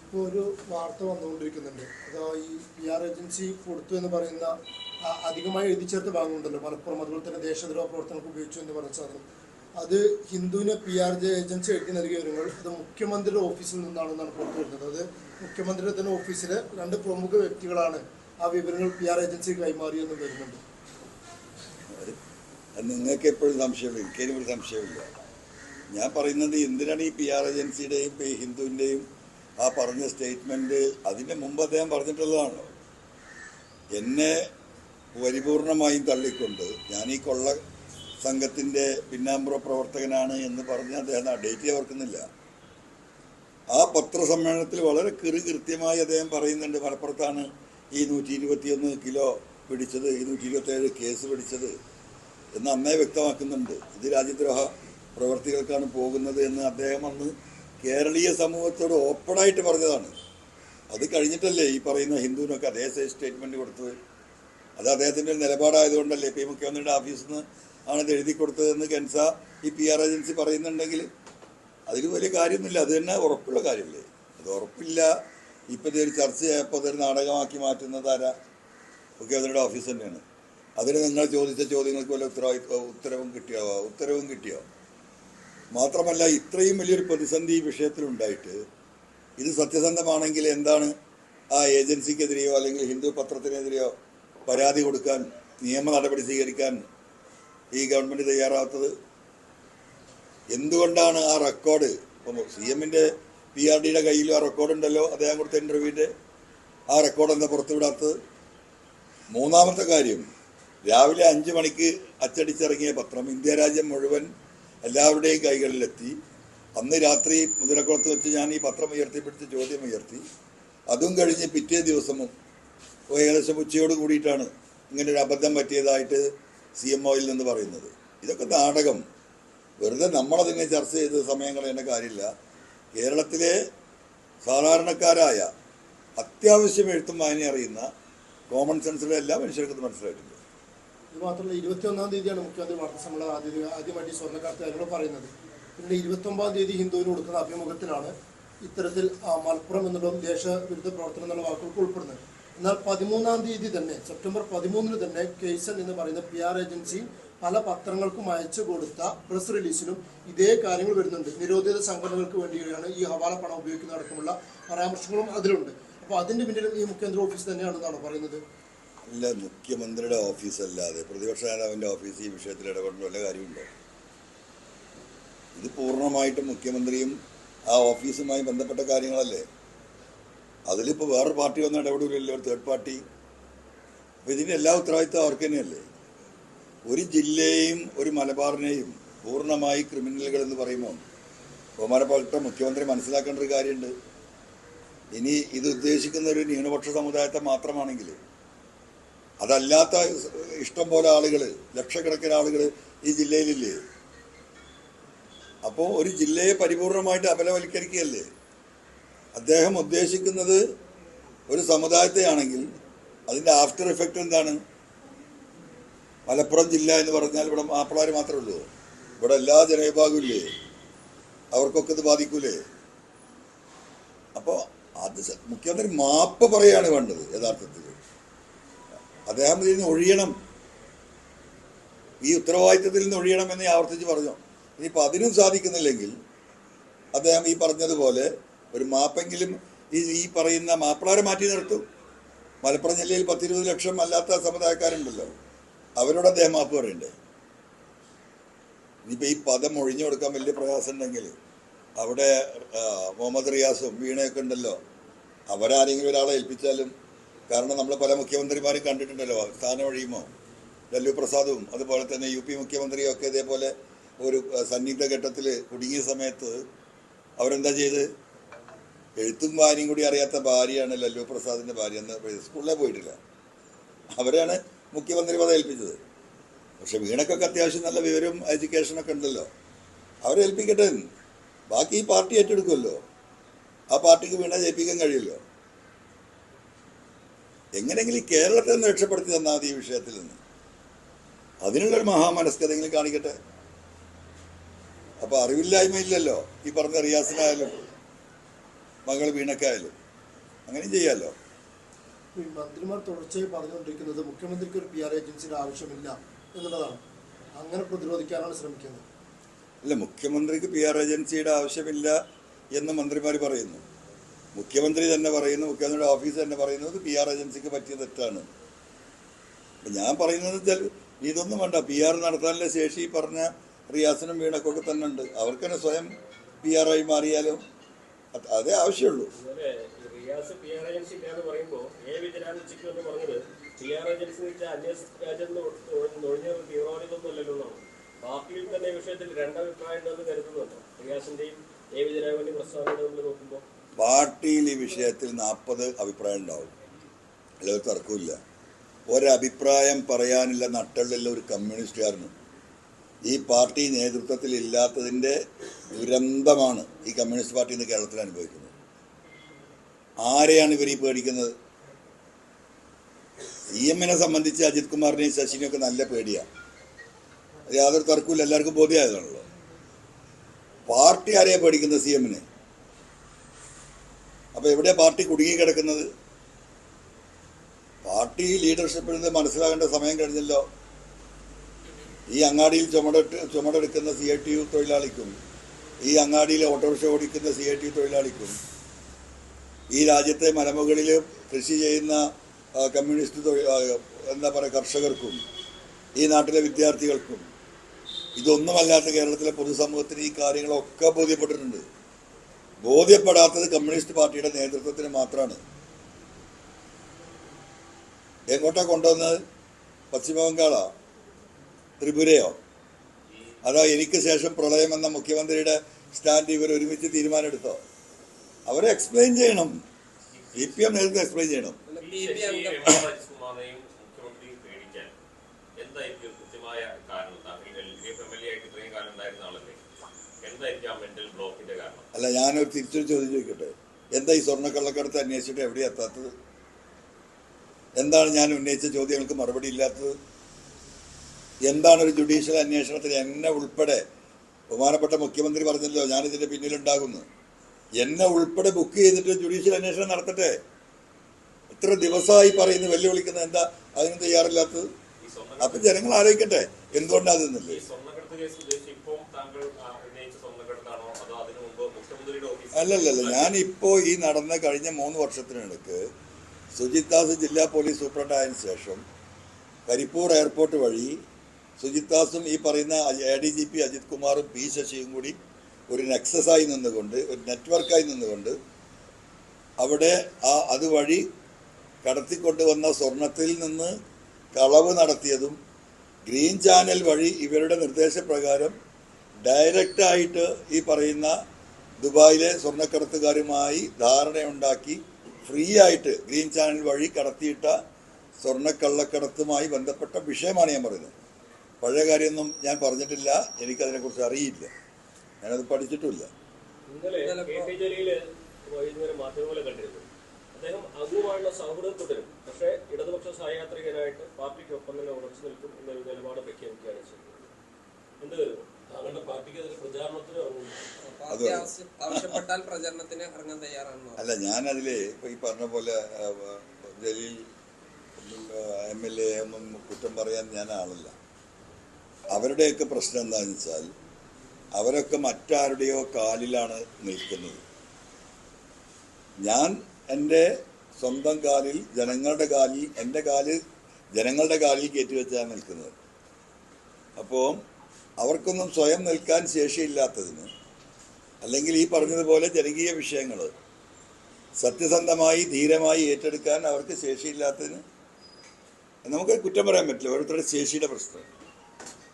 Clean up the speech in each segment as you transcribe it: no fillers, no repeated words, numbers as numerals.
ഇപ്പോൾ ഒരു വാർത്ത വന്നുകൊണ്ടിരിക്കുന്നുണ്ട്. അതാ ഈ PR ഏജൻസി കൊടുത്തു എന്ന് പറയുന്ന അധികമായി എഴുതി ചേർത്ത ഭാഗമുണ്ടല്ലോ, മലപ്പുറം, അതുപോലെ തന്നെ ദേശദ്രോഹ പ്രവർത്തനങ്ങൾക്ക് ഉപയോഗിച്ചു എന്ന് പറഞ്ഞ സാധനം. അത് ഹിന്ദുവിന് PR ഏജൻസി എഴുതി നൽകിയ വിവരങ്ങൾ അത് മുഖ്യമന്ത്രിയുടെ ഓഫീസിൽ നിന്നാണെന്നാണ് പുറത്തു വരുന്നത്. അത് മുഖ്യമന്ത്രിയുടെ തന്നെ ഓഫീസിലെ 2 പ്രമുഖ വ്യക്തികളാണ് ആ വിവരങ്ങൾ PR ഏജൻസി കൈമാറിയെന്ന് വരുന്നുണ്ട്. നിങ്ങൾക്ക് എപ്പോഴും സംശയമില്ല, എനിക്കൊരു സംശയമില്ല. ഞാൻ പറയുന്നത് എന്തിനാണ് ഈ PR ഏജൻസിയുടെയും ഹിന്ദുവിൻ്റെയും ആ പറഞ്ഞ സ്റ്റേറ്റ്മെൻറ്റ് അതിൻ്റെ മുമ്പ് അദ്ദേഹം പറഞ്ഞിട്ടുള്ളതാണല്ലോ. എന്നെ പരിപൂർണമായും തള്ളിക്കൊണ്ട് ഞാൻ ഈ കൊള്ള സംഘത്തിൻ്റെ പിന്നാമ്പുറ പ്രവർത്തകനാണ് എന്ന് പറഞ്ഞ് അദ്ദേഹം ആ ഡേറ്റ് ഓർക്കുന്നില്ല. ആ പത്രസമ്മേളനത്തിൽ വളരെ കൃത്യമായി അദ്ദേഹം പറയുന്നുണ്ട്, മലപ്പുറത്താണ് ഈ 121 കിലോ പിടിച്ചത്, ഈ 127 കേസ് പിടിച്ചത് എന്ന് അന്നേ വ്യക്തമാക്കുന്നുണ്ട്. ഇത് രാജ്യദ്രോഹ പ്രവർത്തികൾക്കാണ് പോകുന്നത് എന്ന് അദ്ദേഹം അന്ന് കേരളീയ സമൂഹത്തോട് ഓപ്പണായിട്ട് പറഞ്ഞതാണ്. അത് കഴിഞ്ഞിട്ടല്ലേ ഈ പറയുന്ന ഹിന്ദുവിനൊക്കെ അതേ സ്റ്റേറ്റ്മെൻറ്റ് കൊടുത്തത്. അത് അദ്ദേഹത്തിൻ്റെ ഒരു നിലപാടായതുകൊണ്ടല്ലേ ഇപ്പോൾ ഈ മുഖ്യമന്ത്രിയുടെ ഓഫീസിൽ നിന്ന് ആണിത് എഴുതി കൊടുത്തതെന്ന് കെൻസ ഈ PR ഏജൻസി പറയുന്നുണ്ടെങ്കിൽ അതിൽ വലിയ കാര്യമൊന്നുമില്ല. അത് തന്നെ ഉറപ്പുള്ള കാര്യമല്ലേ. അത് ഉറപ്പില്ല. ഇപ്പോൾ ഇതൊരു ചർച്ചയായപ്പോൾ അതൊരു നാടകമാക്കി മാറ്റുന്നത് ആരാ? മുഖ്യമന്ത്രിയുടെ ഓഫീസ് തന്നെയാണ്. അതിന് നിങ്ങൾ ചോദിച്ച ചോദ്യങ്ങൾക്ക് വല്ല ഉത്തരവും കിട്ടിയോ? മാത്രമല്ല, ഇത്രയും വലിയൊരു പ്രതിസന്ധി ഈ വിഷയത്തിലുണ്ടായിട്ട് ഇത് സത്യസന്ധമാണെങ്കിൽ എന്താണ് ആ ഏജൻസിക്കെതിരെയോ അല്ലെങ്കിൽ ഹിന്ദു പത്രത്തിനെതിരെയോ പരാതി കൊടുക്കാൻ, നിയമ നടപടി സ്വീകരിക്കാൻ ഈ ഗവൺമെൻറ് തയ്യാറാവാത്തത്? എന്തുകൊണ്ടാണ് ആ റെക്കോർഡ് ഇപ്പോൾ CMൻ്റെ PRDയുടെ കയ്യിലും ആ റെക്കോർഡുണ്ടല്ലോ, അദ്ദേഹം കൊടുത്ത ഇൻ്റർവ്യൂവിൻ്റെ ആ റെക്കോർഡ് എന്താ പുറത്തുവിടാത്തത്? മൂന്നാമത്തെ കാര്യം, രാവിലെ 5 മണിക്ക് അച്ചടിച്ചിറങ്ങിയ പത്രം ഇന്ത്യ രാജ്യം മുഴുവൻ എല്ലാവരുടെയും കൈകളിലെത്തി. അന്ന് രാത്രി മുതലക്കുളത്ത് വെച്ച് ഞാൻ ഈ പത്രം ഉയർത്തിപ്പിടിച്ച് ചോദ്യം ഉയർത്തി. അതും കഴിഞ്ഞ് പിറ്റേ ദിവസവും ഏകദേശം ഉച്ചയോട് കൂടിയിട്ടാണ് ഇങ്ങനൊരു അബദ്ധം പറ്റിയതായിട്ട് CMOയിൽ നിന്ന് പറയുന്നത്. ഇതൊക്കെ നാടകം. വെറുതെ നമ്മളതിനെ ചർച്ച ചെയ്ത് സമയം കളയേണ്ട കാര്യമില്ല. കേരളത്തിലെ സാധാരണക്കാരായ അത്യാവശ്യം എഴുത്തും വായന അറിയുന്ന കോമൺ സെൻസിലെ എല്ലാ മനുഷ്യർക്കും മനസ്സിലായിട്ടുണ്ട്. ഇത് മാത്രമല്ല, 21-ാം തീയതിയാണ് മുഖ്യമന്ത്രി വാർത്താ സമ്മേളനം ആദ്യമായിട്ട് സ്വർണ്ണക്കാർത്ത് കാര്യങ്ങൾ പറയുന്നത്. പിന്നീട് 29-ാം തീയതി ഹിന്ദുവിന് കൊടുക്കുന്ന അഭിമുഖത്തിലാണ് ഇത്തരത്തിൽ മലപ്പുറം എന്നുള്ള ദേശവിരുദ്ധ പ്രവർത്തനം എന്നുള്ള വാക്കുകൾക്ക് ഉൾപ്പെടുന്നത്. എന്നാൽ 13-ാം തീയതി തന്നെ, സെപ്റ്റംബർ 13-ന് തന്നെ കേസൻ എന്ന് പറയുന്ന PR ഏജൻസി പല പത്രങ്ങൾക്കും അയച്ചു കൊടുത്ത പ്രസ് റിലീസിലും ഇതേ കാര്യങ്ങൾ വരുന്നുണ്ട്. നിരോധിത സംഘടനകൾക്ക് വേണ്ടിയാണ് ഈ ഹവാല പണം ഉപയോഗിക്കുന്ന അടക്കമുള്ള പരാമർശങ്ങളും അതിലുണ്ട്. അപ്പോൾ അതിൻ്റെ പിന്നിലും ഈ മുഖ്യമന്ത്രി ഓഫീസ് തന്നെയാണെന്നാണ് പറയുന്നത്. അല്ല, മുഖ്യമന്ത്രിയുടെ ഓഫീസല്ലാതെ പ്രതിപക്ഷ നേതാവിൻ്റെ ഓഫീസ് ഈ വിഷയത്തിൽ ഇടപെടേണ്ട വല്ല കാര്യമുണ്ടോ? ഇത് പൂർണ്ണമായിട്ടും മുഖ്യമന്ത്രിയും ആ ഓഫീസുമായി ബന്ധപ്പെട്ട കാര്യങ്ങളല്ലേ. അതിലിപ്പോൾ വേറൊരു പാർട്ടി ഒന്നും ഇടപെടില്ലല്ലോ, ഒരു തേർഡ് പാർട്ടി. അപ്പോൾ ഇതിൻ്റെ എല്ലാ ഉത്തരവാദിത്വം അവർക്ക് തന്നെയല്ലേ. ഒരു ജില്ലയെയും ഒരു മലബാറിനെയും പൂർണ്ണമായി ക്രിമിനലുകൾ എന്ന് പറയുമ്പോൾ ബഹുമാനപ്പെട്ട മുഖ്യമന്ത്രി മനസ്സിലാക്കേണ്ട ഒരു കാര്യമുണ്ട്. ഇനി ഇത് ഉദ്ദേശിക്കുന്ന ഒരു ന്യൂനപക്ഷ സമുദായത്തെ മാത്രമാണെങ്കിൽ, അതല്ലാത്ത ഇഷ്ടം പോലെ ആളുകൾ, ലക്ഷക്കണക്കിന് ആളുകൾ ഈ ജില്ലയിലില്ലേ. അപ്പോൾ ഒരു ജില്ലയെ പരിപൂർണമായിട്ട് അപലവൽക്കരിക്കുകയല്ലേ അദ്ദേഹം ഉദ്ദേശിക്കുന്നത്. ഒരു സമുദായത്തെയാണെങ്കിൽ അതിൻ്റെ ആഫ്റ്റർ എഫക്റ്റ് എന്താണ്? മലപ്പുറം ജില്ല എന്ന് പറഞ്ഞാൽ ഇവിടെ മാപ്പിളാർ മാത്രമേ ഉള്ളൂ. ഇവിടെ എല്ലാ ജനവിഭാഗവും ഇല്ലേ, അവർക്കൊക്കെ ഇത് ബാധിക്കൂലേ? അപ്പോൾ അത് മുഖ്യമന്ത്രി മാപ്പ് പറയുകയാണ് വേണ്ടത്. യഥാർത്ഥത്തിൽ അദ്ദേഹം ഇതിൽ നിന്ന് ഒഴിയണം, ഈ ഉത്തരവാദിത്വത്തിൽ നിന്ന് ഒഴിയണം എന്ന് ആവർത്തിച്ച് പറഞ്ഞു. ഇനിയിപ്പോൾ അതിനും സാധിക്കുന്നില്ലെങ്കിൽ അദ്ദേഹം ഈ പറഞ്ഞതുപോലെ ഒരു മാപ്പെങ്കിലും ഈ പറയുന്ന മാപ്പിളാരെ മാറ്റി നിർത്തും. മലപ്പുറം ജില്ലയിൽ 10-20 ലക്ഷം അല്ലാത്ത സമുദായക്കാരുണ്ടല്ലോ, അവരോട് അദ്ദേഹം മാപ്പ് പറയണ്ടേ? ഇനിയിപ്പോൾ ഈ പദം ഒഴിഞ്ഞു കൊടുക്കാൻ വലിയ പ്രയാസം ഉണ്ടെങ്കിൽ അവിടെ മുഹമ്മദ് റിയാസും വീണയൊക്കെ ഉണ്ടല്ലോ, അവരാരെങ്കിലും ഒരാളെ ഏൽപ്പിച്ചാലും. കാരണം നമ്മൾ പല മുഖ്യമന്ത്രിമാരും കണ്ടിട്ടുണ്ടല്ലോ, സ്ഥാനം ഒഴിയുമോ ലല്ലു പ്രസാദും അതുപോലെ തന്നെ UP മുഖ്യമന്ത്രിയും ഒക്കെ ഇതേപോലെ ഒരു സന്നിഗ്ധ ഘട്ടത്തിൽ കുടുങ്ങിയ സമയത്ത് അവരെന്താ ചെയ്ത്? എഴുത്തും വായനയും കൂടി അറിയാത്ത ഭാര്യയാണ് ലല്ലു പ്രസാദിൻ്റെ ഭാര്യ, എന്ന് സ്കൂളിലേ പോയിട്ടില്ല, അവരാണ് മുഖ്യമന്ത്രി പദം ഏൽപ്പിച്ചത്. പക്ഷെ വീണക്കൊക്കെ അത്യാവശ്യം നല്ല വിവരവും എഡ്യൂക്കേഷനൊക്കെ ഉണ്ടല്ലോ, അവരെ ഏൽപ്പിക്കട്ടെ. ബാക്കി ഈ പാർട്ടി ഏറ്റെടുക്കുമല്ലോ, ആ പാർട്ടിക്ക് വീണ ജയിപ്പിക്കാൻ കഴിയുമല്ലോ. എങ്ങനെയെങ്കിലും ഈ കേരളത്തെ ഒന്ന് രക്ഷപ്പെടുത്തി തന്നാൽ മതി ഈ വിഷയത്തിൽ നിന്ന്. അതിനുള്ളൊരു മഹാമനസ്കതെങ്കിലും കാണിക്കട്ടെ. അപ്പോൾ അറിവില്ലായ്മ ഇല്ലല്ലോ ഈ പറഞ്ഞ റിയാസിനായാലും മകൾ വീണക്കായാലും അങ്ങനെയും ചെയ്യാമല്ലോ. ഈ മന്ത്രിമാർ തുടർച്ചയായി പറഞ്ഞുകൊണ്ടിരിക്കുന്നത് മുഖ്യമന്ത്രിക്ക് ഒരു PR ഏജൻസിയുടെ ആവശ്യമില്ല എന്നുള്ളതാണ്. അങ്ങനെ പ്രതിരോധിക്കാനാണ് ശ്രമിക്കുന്നത്. അല്ല, മുഖ്യമന്ത്രിക്ക് PR ഏജൻസിയുടെ ആവശ്യമില്ല എന്ന് മന്ത്രിമാർ പറയുന്നു. മുഖ്യമന്ത്രി തന്നെ പറയുന്നു, മുഖ്യമന്ത്രിയുടെ ഓഫീസ് തന്നെ പറയുന്നത് PR ഏജൻസിക്ക് പറ്റിയ തെറ്റാണ്. അപ്പം ഞാൻ പറയുന്നത് വെച്ചാൽ ഇതൊന്നും വേണ്ട. PR നടത്താനുള്ള ശേഷി പറഞ്ഞ റിയാസിനും വീണക്കൊക്കെ തന്നെ ഉണ്ട്. അവർക്ക് തന്നെ സ്വയം PR ആയി മാറിയാലോ, അതേ ആവശ്യമുള്ളൂ. റിയാസ് PR ഏജൻസി ഇല്ലാന്ന് പറയുമ്പോൾ വിജയരാജൻ ഉച്ചയ്ക്ക് എന്ന് പറഞ്ഞത് PR ഏജൻസി എന്ന് വെച്ചാൽ അന്യരാജ്യം ഒഴിഞ്ഞ തീവ്രവാദികളൊന്നും അല്ലല്ലോ എന്നാണ്. പാർട്ടിയിൽ തന്നെ വിഷയത്തിൽ രണ്ടഭിപ്രായം ഉണ്ടെന്ന് കരുതുന്നുണ്ടോ? റിയാസിന്റെയും വിജയരാഘവന്റെയും പ്രസ്താവനകൾ നമ്മൾ നോക്കുമ്പോൾ പാർട്ടിയിൽ ഈ വിഷയത്തിൽ 40 അഭിപ്രായം ഉണ്ടാവും, അല്ല ഒരു തർക്കമില്ല. ഒരഭിപ്രായം പറയാനുള്ള നട്ടലുള്ള ഒരു കമ്മ്യൂണിസ്റ്റുകാരനും ഈ പാർട്ടി നേതൃത്വത്തിൽ ഇല്ലാത്തതിൻ്റെ ദുരന്തമാണ് ഈ കമ്മ്യൂണിസ്റ്റ് പാർട്ടി ഇന്ന് കേരളത്തിൽ അനുഭവിക്കുന്നത്. ആരെയാണ് ഇവർ ഈ പേടിക്കുന്നത്? CM സംബന്ധിച്ച് അജിത് കുമാറിനെയും ശശിനെയും ഒക്കെ നല്ല പേടിയാണ്. അത് യാതൊരു തർക്കമില്ല, എല്ലാവർക്കും ബോധ്യമായതാണല്ലോ. പാർട്ടി ആരെയാണ് പേടിക്കുന്നത്? CM. അപ്പോൾ എവിടെ പാർട്ടി കുടുങ്ങി കിടക്കുന്നത്? പാർട്ടി ലീഡർഷിപ്പിൽ നിന്ന് മനസ്സിലാകേണ്ട സമയം കഴിഞ്ഞല്ലോ. ഈ അങ്ങാടിയിൽ ചുമടെടുക്കുന്ന CITU തൊഴിലാളിക്കും, ഈ അങ്ങാടിയിൽ ഓട്ടോറിക്ഷ ഓടിക്കുന്ന CITU തൊഴിലാളിക്കും, ഈ രാജ്യത്തെ മലമുകളിൽ കൃഷി ചെയ്യുന്ന കമ്മ്യൂണിസ്റ്റ് എന്താ പറയുക കർഷകർക്കും, ഈ നാട്ടിലെ വിദ്യാർത്ഥികൾക്കും, ഇതൊന്നുമല്ലാത്ത കേരളത്തിലെ പൊതുസമൂഹത്തിന് ഈ കാര്യങ്ങളൊക്കെ ബോധ്യപ്പെട്ടിട്ടുണ്ട്. ബോധ്യപ്പെടാത്തത് കമ്മ്യൂണിസ്റ്റ് പാർട്ടിയുടെ നേതൃത്വത്തിന് മാത്രമാണ്. എങ്ങോട്ടാ കൊണ്ടുവന്നത്? പശ്ചിമ ബംഗാളോ ത്രിപുരയോ? അതോ എനിക്ക് ശേഷം പ്രളയം എന്ന മുഖ്യമന്ത്രിയുടെ സ്റ്റാൻഡ് ഇവർ ഒരുമിച്ച് തീരുമാനമെടുത്തോ? അവരെ എക്സ്പ്ലെയിൻ ചെയ്യണം. CPM നേതൃത്വം എക്സ്പ്ലെയിൻ ചെയ്യണം. അല്ല, ഞാനൊരു തിരിച്ചൊരു ചോദ്യം ചോദിക്കട്ടെ. എന്താ ഈ സ്വർണ്ണക്കള്ളക്കടത്ത് അന്വേഷിച്ചിട്ട് എവിടെ എത്താത്തത്? എന്താണ് ഞാൻ ഉന്നയിച്ച ചോദ്യങ്ങൾക്ക് മറുപടി ഇല്ലാത്തത്? എന്താണ് ഒരു ജുഡീഷ്യൽ അന്വേഷണത്തിന് എന്നെ ഉൾപ്പെടെ ബഹുമാനപ്പെട്ട മുഖ്യമന്ത്രി പറഞ്ഞല്ലോ ഞാനിതിൻ്റെ പിന്നിലുണ്ടാകുന്നു, എന്നെ ഉൾപ്പെടെ ബുക്ക് ചെയ്തിട്ട് ജുഡീഷ്യൽ അന്വേഷണം നടത്തട്ടെ? എത്ര ദിവസമായി പറയുന്നു, വെല്ലുവിളിക്കുന്നത്, എന്താ അതിന് തയ്യാറില്ലാത്തത്? അപ്പം ജനങ്ങൾ ആലോചിക്കട്ടെ എന്തുകൊണ്ടാണ് അതെന്നില്ലേ. അല്ലല്ലല്ല, ഞാനിപ്പോൾ ഈ നടന്ന കഴിഞ്ഞ 3 വർഷത്തിനിടയ്ക്ക് സുജിത് ദാസ് ജില്ലാ പോലീസ് സൂപ്രണ്ടായതിനു ശേഷം കരിപ്പൂർ എയർപോർട്ട് വഴി സുജിത് ദാസും ഈ പറയുന്ന ADGP അജിത് കുമാറും P ശശിയും കൂടി ഒരു നെക്സസായി നിന്നുകൊണ്ട്, ഒരു നെറ്റ്വർക്കായി നിന്നുകൊണ്ട് അവിടെ അതുവഴി കടത്തിക്കൊണ്ടുവന്ന സ്വർണത്തിൽ നിന്ന് കളവ് നടത്തിയതും ഗ്രീൻ ചാനൽ വഴി ഇവരുടെ നിർദ്ദേശപ്രകാരം ഡയറക്റ്റായിട്ട് ഈ പറയുന്ന ദുബായിലെ സ്വർണ്ണക്കടത്തുകാരുമായി ധാരണയുണ്ടാക്കി ഫ്രീ ആയിട്ട് ഗ്രീൻ ചാനൽ വഴി കടത്തിയിട്ട സ്വർണ്ണക്കള്ളക്കടത്തുമായി ബന്ധപ്പെട്ട വിഷയമാണ് ഞാൻ പറയുന്നത്. പഴയ കാര്യമൊന്നും ഞാൻ പറഞ്ഞിട്ടില്ല, എനിക്കതിനെക്കുറിച്ച് അറിയില്ല, ഞാനത് പഠിച്ചിട്ടുമില്ല. ഇന്നലെ KT ജലീൽ വൈകുന്നേരം മാധ്യമങ്ങളെ കണ്ടിരുന്നു. അദ്ദേഹം അംഗവുമായുള്ള സൗഹൃദം തുടരും, പക്ഷേ ഇടതുപക്ഷ സഹയാത്രികനായിട്ട് പാർട്ടിക്കൊപ്പം തന്നെ ഉറച്ചു നിൽക്കും എന്നൊരു നിലപാട് പ്രഖ്യാപിക്കുകയാണ് ചെയ്തത്. എന്ത് കരുതുന്നു? താങ്കളുടെ പാർട്ടിക്ക് അതിൽ പ്രചാരണത്തിന് ആവശ്യപ്പെട്ടാൽ പ്രചരണത്തിന് ഇറങ്ങാൻ തയ്യാറാണെന്നോ? അല്ല, ഞാനതിൽ ഇപ്പോൾ ഈ പറഞ്ഞ പോലെ ജലീൽ MLA ഒന്നും കുറ്റം പറയാൻ ഞാൻ ആളല്ല. അവരുടെയൊക്കെ പ്രശ്നം എന്താണെന്ന് വെച്ചാൽ അവരൊക്കെ മറ്റാരുടെയോ കാലിലാണ് നിൽക്കുന്നത്. ഞാൻ എൻ്റെ സ്വന്തം കാലിൽ, ജനങ്ങളുടെ കാലിൽ, എൻ്റെ കാല് ജനങ്ങളുടെ കാലിൽ കയറ്റിവെച്ചാണ് നിൽക്കുന്നത്. അപ്പോൾ അവർക്കൊന്നും സ്വയം നിൽക്കാൻ ശേഷിയില്ലാത്തതിന്, അല്ലെങ്കിൽ ഈ പറഞ്ഞതുപോലെ ജനകീയ വിഷയങ്ങൾ സത്യസന്ധമായി ധീരമായി ഏറ്റെടുക്കാൻ അവർക്ക് ശേഷിയില്ലാത്തതിന് നമുക്ക് കുറ്റം പറയാൻ പറ്റില്ല. ഓരോരുത്തരുടെ ശേഷിയുടെ പ്രശ്നം.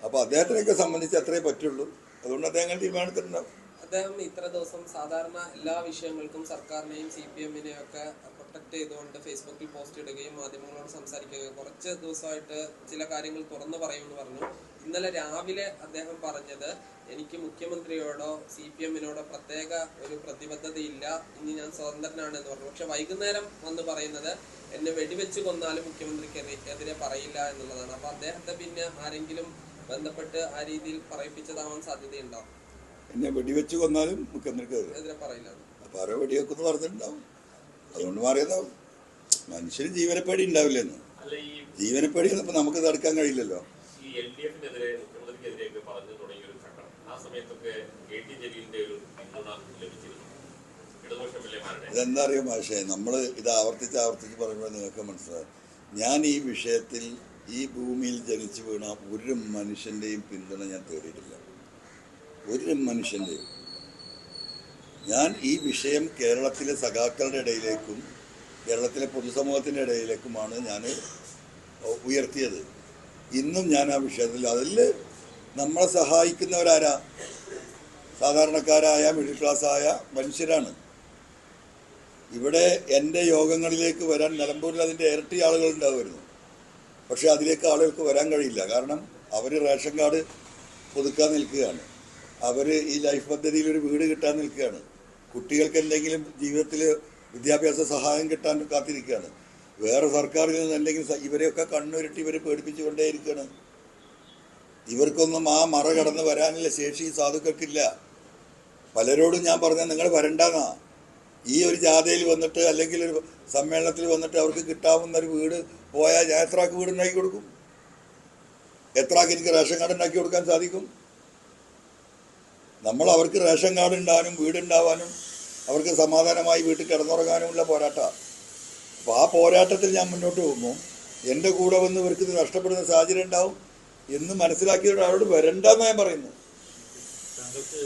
അപ്പോൾ അദ്ദേഹത്തിനെയൊക്കെ സംബന്ധിച്ച് അത്രേ പറ്റുള്ളൂ. അതുകൊണ്ട് അദ്ദേഹം തീരുമാനത്തിലുണ്ടാവും. അദ്ദേഹം ഇത്ര ദിവസം സാധാരണ എല്ലാ വിഷയങ്ങൾക്കും സർക്കാരിനെയും CPM-നെയും ഒക്കെ പ്രൊട്ടക്ട് ചെയ്തുകൊണ്ട് ഫേസ്ബുക്കിൽ പോസ്റ്റ് ഇടുകയും മാധ്യമങ്ങളോട് സംസാരിക്കുകയും കുറച്ച് ദിവസമായിട്ട് ചില കാര്യങ്ങൾ തുറന്നു പറയുമെന്ന് പറഞ്ഞു. ഇന്നലെ രാവിലെ അദ്ദേഹം പറഞ്ഞത് എനിക്ക് മുഖ്യമന്ത്രിയോടോ CPM-നോടോ പ്രത്യേക ഒരു പ്രതിബദ്ധതയില്ല, ഇനി ഞാൻ സ്വതന്ത്രനാണ് എന്ന് പറഞ്ഞു. പക്ഷെ വൈകുന്നേരം വന്ന് പറയുന്നത് എന്നെ വെടിവെച്ച് കൊന്നാലും മുഖ്യമന്ത്രിക്ക് എതിരെ പറയില്ല എന്നുള്ളതാണ്. അപ്പൊ അദ്ദേഹത്തെ പിന്നെ ആരെങ്കിലും ബന്ധപ്പെട്ട് ആ രീതിയിൽ പറയിപ്പിച്ചതാവാൻ സാധ്യതയുണ്ടാവും. എന്നെ വെടിവെച്ച് കൊന്നാലും മുഖ്യമന്ത്രിക്ക് എതിരെ പറയില്ല. വേറെ വെടിവെക്കുമെന്ന് പറഞ്ഞിട്ടുണ്ടാവും, അതുകൊണ്ട് മാറിയതാവും. മനുഷ്യന് ജീവനപ്പേടി ഉണ്ടാവില്ലെന്ന്. അല്ല, ഈ ജീവനപ്പേടി ഇപ്പം നമുക്ക് തടുക്കാൻ കഴിയില്ലല്ലോ. ഈ LDF-നെതിരെ മുഖ്യമന്ത്രിക്കെതിരെയൊക്കെ പറഞ്ഞു തുടങ്ങിയ ഒരു ഘട്ടം, ആ സമയത്തൊക്കെ KT ജലീലിന്റെ ഒരു പിന്തുണ ലഭിച്ചിരുന്നു ഇടതുപക്ഷ MLA-മാരുടെ. ഇതെന്താ അറിയോ മാഷേ, നമ്മൾ ഇത് ആവർത്തിച്ച് പറയുമ്പോൾ നിങ്ങൾക്ക് മനസ്സിലാവും. ഞാൻ ഈ വിഷയത്തിൽ ഈ ഭൂമിയിൽ ജനിച്ചു വീണ ഒരു മനുഷ്യൻ്റെയും പിന്തുണ ഞാൻ തേടിയിട്ടില്ല, ഒരു മനുഷ്യൻ്റെയും. ഞാൻ ഈ വിഷയം കേരളത്തിലെ സഖാക്കളുടെ ഇടയിലേക്കും കേരളത്തിലെ പൊതുസമൂഹത്തിൻ്റെ ഇടയിലേക്കുമാണ് ഞാൻ ഉയർത്തിയത്. ഇന്നും ഞാൻ ആ വിഷയത്തിൽ അതിൽ നമ്മളെ സഹായിക്കുന്നവരാരാ? സാധാരണക്കാരായ മിഡിൽ ക്ലാസ്സായ മനുഷ്യരാണ്. ഇവിടെ എൻ്റെ യോഗങ്ങളിലേക്ക് വരാൻ നിലമ്പൂരിൽ അതിൻ്റെ ഇരട്ടി ആളുകൾ ഉണ്ടാവുമായിരുന്നു. പക്ഷേ അതിലേക്ക് ആളുകൾക്ക് വരാൻ കഴിയില്ല. കാരണം അവർ റേഷൻ കാർഡ് പുതുക്കാൻ നിൽക്കുകയാണ്, അവർ ഈ ലൈഫ് പദ്ധതിയിൽ ഒരു വീട് കിട്ടാൻ നിൽക്കുകയാണ്, കുട്ടികൾക്ക് എന്തെങ്കിലും ജീവിതത്തിൽ വിദ്യാഭ്യാസ സഹായം കിട്ടാൻ കാത്തിരിക്കുകയാണ്. വേറെ സർക്കാരിൽ നിന്ന് എന്തെങ്കിലും ഇവരെയൊക്കെ കണ്ണുരുട്ടി ഇവരെ പേടിപ്പിച്ചുകൊണ്ടേയിരിക്കുകയാണ്. ഇവർക്കൊന്നും ആ മറ കടന്ന് വരാനുള്ള ശേഷി സാധുക്കൾക്കില്ല. പലരോടും ഞാൻ പറഞ്ഞാൽ നിങ്ങൾ വരണ്ടെന്നാ. ഈ ഒരു ജാഥയിൽ വന്നിട്ട് അല്ലെങ്കിൽ ഒരു സമ്മേളനത്തിൽ വന്നിട്ട് അവർക്ക് കിട്ടാവുന്ന ഒരു വീട് പോയാൽ ഞാൻ എത്രാക്ക് വീട് ഉണ്ടാക്കി കൊടുക്കും? എത്രാക്ക് എനിക്ക് റേഷൻ കാർഡ് ഉണ്ടാക്കി കൊടുക്കാൻ സാധിക്കും? നമ്മൾ അവർക്ക് റേഷൻ കാർഡ് ഉണ്ടാവാനും വീടുണ്ടാവാനും അവർക്ക് സമാധാനമായി വീട്ടിൽ കിടന്നുറങ്ങാനുമുള്ള പോരാട്ടമാണ്. അപ്പോൾ ആ പോരാട്ടത്തിൽ ഞാൻ മുന്നോട്ട് പോകുമ്പോൾ എൻ്റെ കൂടെ വന്ന് ഇവർക്ക് ഇത് നഷ്ടപ്പെടുന്ന സാഹചര്യം ഉണ്ടാവും എന്ന് മനസ്സിലാക്കിയിട്ട് അവരോട് വരണ്ടെന്ന് ഞാൻ പറയുന്നു. താങ്കൾക്ക്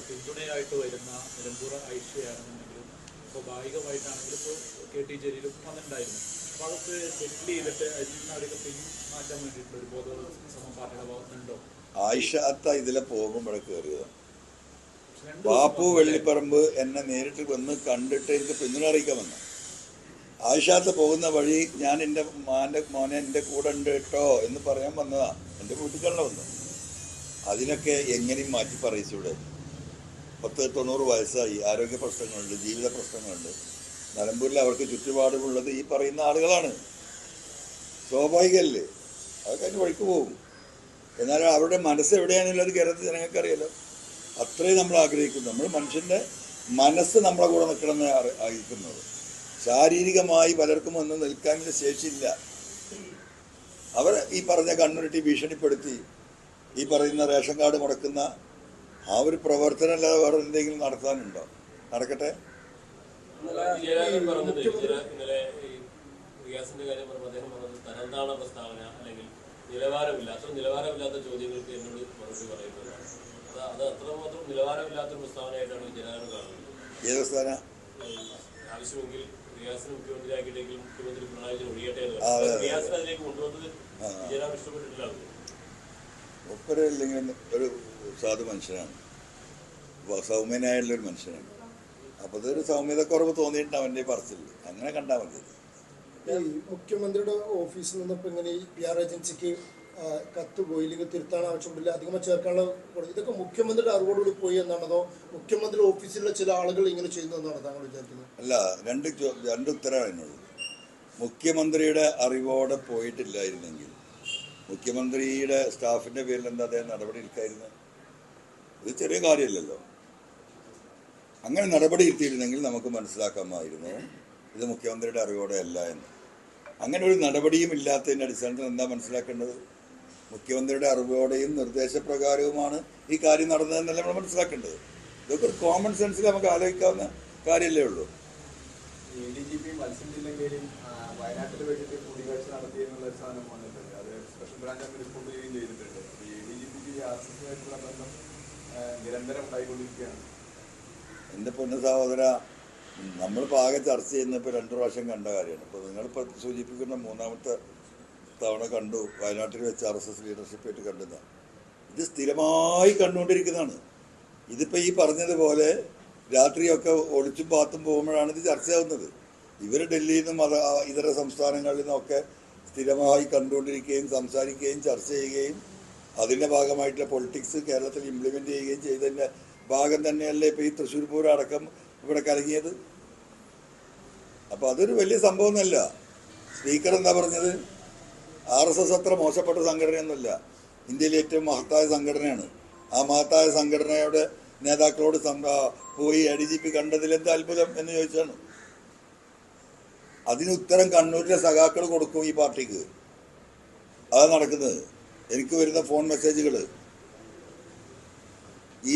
പിന്തുണയായിട്ട് വരുന്ന നിലമ്പൂർ ഐഷയാണെന്നുണ്ടെങ്കിലും സ്വാഭാവികമായിട്ടാണെങ്കിലും ഇപ്പോൾ KT ജലീലും വന്നിട്ടുണ്ടായിരുന്നു. അപ്പോൾ അതൊക്കെ സെറ്റിൽ ചെയ്തിട്ട് അതിൽ നിന്ന് അവരൊക്കെ പിന്മാറ്റാൻ വേണ്ടിയിട്ടുള്ള ഒരു ബോധവൽക്കരണ പാർട്ടിയുടെ ഭാഗത്തുണ്ടോ? ആയിഷ അത്ത ഇതിലെ പോകുമ്പോഴേ കയറിയതാണ്. ബാപ്പു വെള്ളിപ്പറമ്പ് എന്നെ നേരിട്ട് വന്ന് കണ്ടിട്ട് എനിക്ക് പിന്തുണ അറിയിക്കാൻ വന്നു. ആയിഷാത്ത് പോകുന്ന വഴി ഞാൻ എൻ്റെ മോനെ എൻ്റെ കൂടെ ഉണ്ട് കേട്ടോ എന്ന് പറയാൻ വന്നതാണ്. എൻ്റെ വീട്ടുകാരനെ വന്നു. അതിനൊക്കെ എങ്ങനെയും മാറ്റി പറയിച്ചൂടെ? 90 വയസ്സായി, ആരോഗ്യ പ്രശ്നങ്ങളുണ്ട്, ജീവിത പ്രശ്നങ്ങളുണ്ട്. നിലമ്പൂരിൽ അവർക്ക് ചുറ്റുപാടുമുള്ളത് ഈ പറയുന്ന ആളുകളാണ്. സ്വാഭാവികമല്ലേ, അതൊക്കെ അതിന് വഴിക്ക് പോകും. എന്നാലും അവരുടെ മനസ്സ് എവിടെയാണെന്നുള്ളത് കേരളത്തിൽ ജനങ്ങൾക്കറിയാലോ. അത്രയും നമ്മൾ ആഗ്രഹിക്കുന്നു. നമ്മൾ മനുഷ്യൻ്റെ മനസ്സ് നമ്മളെ കൂടെ നിൽക്കണമെന്ന് ആഗ്രഹിക്കുന്നത്. ശാരീരികമായി പലർക്കും ഒന്നും നിൽക്കാനുള്ള ശേഷിയില്ല. അവർ ഈ പറഞ്ഞ കണ്ണുരുട്ടി ഭീഷണിപ്പെടുത്തി ഈ പറയുന്ന റേഷൻ കാർഡ് മുടക്കുന്ന ആ ഒരു പ്രവർത്തനം അല്ലാതെ വേറെ എന്തെങ്കിലും നടത്താനുണ്ടോ? നടക്കട്ടെ. ഇന്നലെ ഈ റിയാസിന്റെ കാര്യം പറഞ്ഞപ്പോൾ അദ്ദേഹം പറഞ്ഞത് തരംതാണ പ്രസ്താവന അല്ലെങ്കിൽ നിലവാരമില്ലാത്ത ചോദ്യങ്ങൾക്ക് എന്നോട് മറുപടി പറയുന്നതാണ്. അത് അത്രമാത്രം നിലവാരമില്ലാത്തൊരു പ്രസ്താവനയായിട്ടാണ് ജനങ്ങൾ കാണുന്നത്. ഏത് പ്രസ്താവന? ആവശ്യമെങ്കിൽ റിയാസിന് മുഖ്യമന്ത്രിയാക്കിയിട്ടെങ്കിലും മുഖ്യമന്ത്രി പിണറായി വിജയൻ ഒഴിയട്ടെ എന്ന് പറഞ്ഞു. റിയാസിന് അതിലേക്ക് കൊണ്ടുവന്നത് ജനങ്ങൾ ഇഷ്ടപ്പെട്ടിട്ടില്ല. ഒപ്പരല്ലെങ്കിൽ ഒരു സാധു മനുഷ്യനാണ്, സൗമ്യനായുള്ളൊരു മനുഷ്യനാണ്. അപ്പോൾ അതൊരു സൗമ്യതക്കുറവ് തോന്നിയിട്ടുണ്ട് അവൻ്റെ പറച്ചിൽ. അങ്ങനെ കണ്ടാൽ മതി. ഈ മുഖ്യമന്ത്രിയുടെ ഓഫീസിൽ നിന്നിപ്പോൾ ഇങ്ങനെ ഈ PR ഏജൻസിക്ക് കത്ത് പോയി, ഇല്ലെങ്കിൽ തിരുത്താൻ ആവശ്യമില്ല, അധികമായി ചേർക്കാനുള്ള ഇതൊക്കെ മുഖ്യമന്ത്രിയുടെ അറിവോടുകൂടി പോയി എന്നാണ്, അതോ മുഖ്യമന്ത്രി ഓഫീസിലുള്ള ചില ആളുകൾ ഇങ്ങനെ ചെയ്യുന്നതെന്നാണ് താങ്കൾ വിചാരിക്കുന്നത്? അല്ല, രണ്ട് ഉത്തരമാണ് എന്നോട്. മുഖ്യമന്ത്രിയുടെ അറിവോടെ പോയിട്ടില്ലായിരുന്നെങ്കിൽ മുഖ്യമന്ത്രിയുടെ സ്റ്റാഫിൻ്റെ പേരിൽ എന്താ അദ്ദേഹം നടപടി എടുക്കായിരുന്നു? ഇത് ചെറിയ കാര്യമില്ലല്ലോ. അങ്ങനെ നടപടി എടുത്തിരുന്നെങ്കിൽ നമുക്ക് മനസ്സിലാക്കാമായിരുന്നു ഇത് മുഖ്യമന്ത്രിയുടെ അറിവോടെ അല്ല എന്ന്. അങ്ങനെ ഒരു നടപടിയും ഇല്ലാത്തതിൻ്റെ അടിസ്ഥാനത്തിൽ എന്താ മനസ്സിലാക്കേണ്ടത്? മുഖ്യമന്ത്രിയുടെ അറിവോടെയും നിർദ്ദേശപ്രകാരവുമാണ് ഈ കാര്യം നടന്നതെന്നല്ല നമ്മൾ മനസ്സിലാക്കേണ്ടത്. ഇതൊക്കെ ഒരു കോമൺ സെൻസിൽ നമുക്ക് ആലോചിക്കാവുന്ന കാര്യമല്ലേ ഉള്ളൂ. ADGP മത്സ്യം ജില്ലയിലും വയനാട്ടിൽ വെച്ചിട്ട് കൂടിക്കാഴ്ച നടത്തിയെന്നുള്ള ഒരു സാധനം വന്നിട്ടുണ്ട്. അത് സ്പെഷ്യൽ ബ്രാഞ്ച് റിപ്പോർട്ട് ചെയ്യുകയും ചെയ്തിട്ടുണ്ട്. ADGPക്ക് RSSമായിട്ടുള്ള ബന്ധം നിരന്തരം ഉണ്ടായിക്കൊണ്ടിരിക്കുകയാണ്. എൻ്റെ പൊന്നു സഹോദര, നമ്മളിപ്പോൾ ആകെ ചർച്ച ചെയ്യുന്നപ്പോൾ 2 പ്രാവശ്യം കണ്ട കാര്യമാണ്. ഇപ്പോൾ നിങ്ങളിപ്പോൾ സൂചിപ്പിക്കുന്ന 3ാമത്തെ തവണ കണ്ടു, വയനാട്ടിൽ വെച്ച് RSS ലീഡർഷിപ്പായിട്ട് കണ്ടതാണ്. ഇത് സ്ഥിരമായി കണ്ടുകൊണ്ടിരിക്കുന്നതാണ്. ഇതിപ്പോൾ ഈ പറഞ്ഞതുപോലെ രാത്രിയൊക്കെ ഒളിച്ചും പാത്തും പോകുമ്പോഴാണ് ഇത് ചർച്ചയാവുന്നത്. ഇവർ ഡൽഹിയിൽ നിന്നും ഇതര സംസ്ഥാനങ്ങളിൽ നിന്നൊക്കെ സ്ഥിരമായി കണ്ടുകൊണ്ടിരിക്കുകയും സംസാരിക്കുകയും ചർച്ച ചെയ്യുകയും അതിൻ്റെ ഭാഗമായിട്ടുള്ള പൊളിറ്റിക്സ് കേരളത്തിൽ ഇംപ്ലിമെൻ്റ് ചെയ്യുകയും ചെയ്തതിൻ്റെ ഭാഗം തന്നെയല്ലേ ഇപ്പോൾ ഈ തൃശ്ശൂർ പൂരം അടക്കം ഇവിടെ കലങ്ങിയത്. അപ്പോൾ അതൊരു വലിയ സംഭവമൊന്നുമല്ല. സ്പീക്കർ എന്താ പറഞ്ഞത്? RSS അത്ര മോശപ്പെട്ട സംഘടനയൊന്നുമല്ല, ഇന്ത്യയിലെ ഏറ്റവും മഹത്തായ സംഘടനയാണ്. ആ മഹത്തായ സംഘടനയുടെ നേതാക്കളോട് പോയി ADGP കണ്ടതിൽ എന്താ അത്ഭുതം എന്ന് ചോദിച്ചാണ്. അതിന് ഉത്തരം കണ്ണൂരിലെ സഖാക്കൾ കൊടുക്കും ഈ പാർട്ടിക്ക്. അതാണ് നടക്കുന്നത്. എനിക്ക് വരുന്ന ഫോൺ മെസ്സേജുകൾ,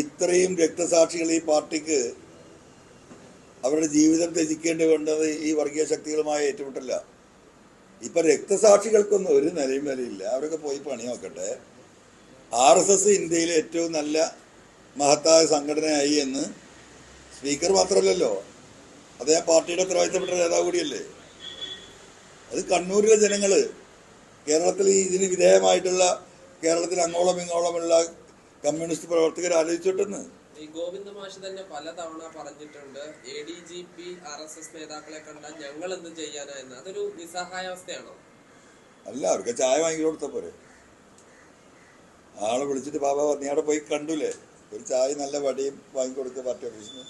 ഇത്രയും രക്തസാക്ഷികൾ ഈ പാർട്ടിക്ക് അവരുടെ ജീവിതം ത്യജിക്കേണ്ടി വേണ്ടത് ഈ വർഗീയ ശക്തികളുമായ ഏറ്റുമുട്ടല്ല. ഇപ്പം രക്തസാക്ഷികൾക്കൊന്നും ഒരു നിലയും വിലയില്ല. അവരൊക്കെ പോയി പണി നോക്കട്ടെ. RSS ഇന്ത്യയിലെ ഏറ്റവും നല്ല മഹത്തായ സംഘടനയായി എന്ന് സ്പീക്കർ മാത്രമല്ലല്ലോ, അദ്ദേഹം പാർട്ടിയുടെ ഉത്തരവാദിത്തപ്പെട്ട നേതാവ് കൂടിയല്ലേ. അത് കണ്ണൂരിലെ ജനങ്ങൾ, കേരളത്തിൽ ഇതിന് വിധേയമായിട്ടുള്ള കേരളത്തിൽ അങ്ങോളം ഇങ്ങോളമുള്ള കമ്മ്യൂണിസ്റ്റ് പ്രവർത്തകർ ആലോചിച്ചിട്ടെന്ന്. ഈ ഗോവിന്ദ മാഷ് തന്നെ പലതവണ പറഞ്ഞിട്ടുണ്ട്, ADGP RSS നേതാക്കളെ കണ്ടാൽ ഞങ്ങൾ എന്ത് ചെയ്യാനാ എന്ന്. അതൊരു നിസ്സഹായാവസ്ഥയാണോ? അല്ല, അവർക്ക് ചായ വാങ്ങി കൊടുത്താൽ പോരെ. ആളെ വിളിച്ചിട്ട് ബാബ നീ അവിടെ പോയി കണ്ടൂലേ, ഒരു ചായ നല്ല വടിയും വാങ്ങിക്കൊടുക്കുക പാർട്ടി ഓഫീസിൽ നിന്ന്.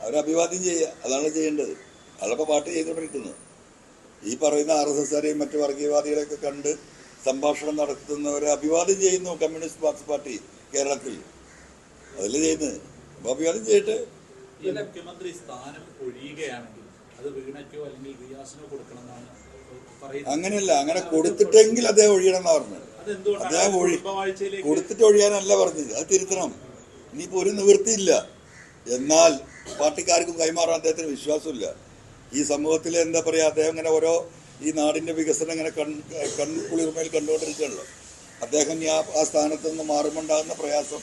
അവരെ അഭിവാദ്യം ചെയ്യുക, അതാണ് ചെയ്യേണ്ടത്. അയാളിപ്പോൾ പാർട്ടി ചെയ്തുകൊണ്ടിരിക്കുന്നത്. ഈ പറയുന്ന RSSകാരെയും മറ്റു വർഗീയവാദികളെയൊക്കെ കണ്ട് സംഭാഷണം നടത്തുന്നവരെ അഭിവാദ്യം ചെയ്യുന്നു കമ്മ്യൂണിസ്റ്റ് മാർക്സിസ്റ്റ് പാർട്ടി കേരളത്തിൽ. അതല്ലേ ചെയ്യുന്നത്. അപ്പോൾ അഭിവാദ്യം ചെയ്യട്ടെ. ഈ മുഖ്യമന്ത്രി സ്ഥാനം ഒഴിയുകയാണെങ്കിൽ അത് വീണയ്ക്കോ അല്ലെങ്കിൽ റിയാസിനോ കൊടുക്കണം എന്നാണ് പറയുന്നത്. അങ്ങനെയല്ല, അങ്ങനെ കൊടുത്തിട്ടെങ്കിൽ അദ്ദേഹം ഒഴിയണം എന്നാണ് പറഞ്ഞത്. അദ്ദേഹം കൊടുത്തിട്ട് ഒഴിയാനല്ല പറഞ്ഞത്, അത് തിരുത്തണം. ഇനിയിപ്പോൾ ഒരു നിവൃത്തിയില്ല. എന്നാൽ പാർട്ടിക്കാർക്കും കൈമാറാൻ അദ്ദേഹത്തിന് വിശ്വാസമില്ല. ഈ സമൂഹത്തിൽ എന്താ പറയുക, അദ്ദേഹം ഇങ്ങനെ ഓരോ ഈ നാടിൻ്റെ വികസനം ഇങ്ങനെ കൺകുളിർമയിൽ കണ്ടുകൊണ്ടിരിക്കുകയല്ലോ. അദ്ദേഹം ഈ ആ സ്ഥാനത്ത് നിന്ന് മാറുമുണ്ടാകുന്ന പ്രയാസം,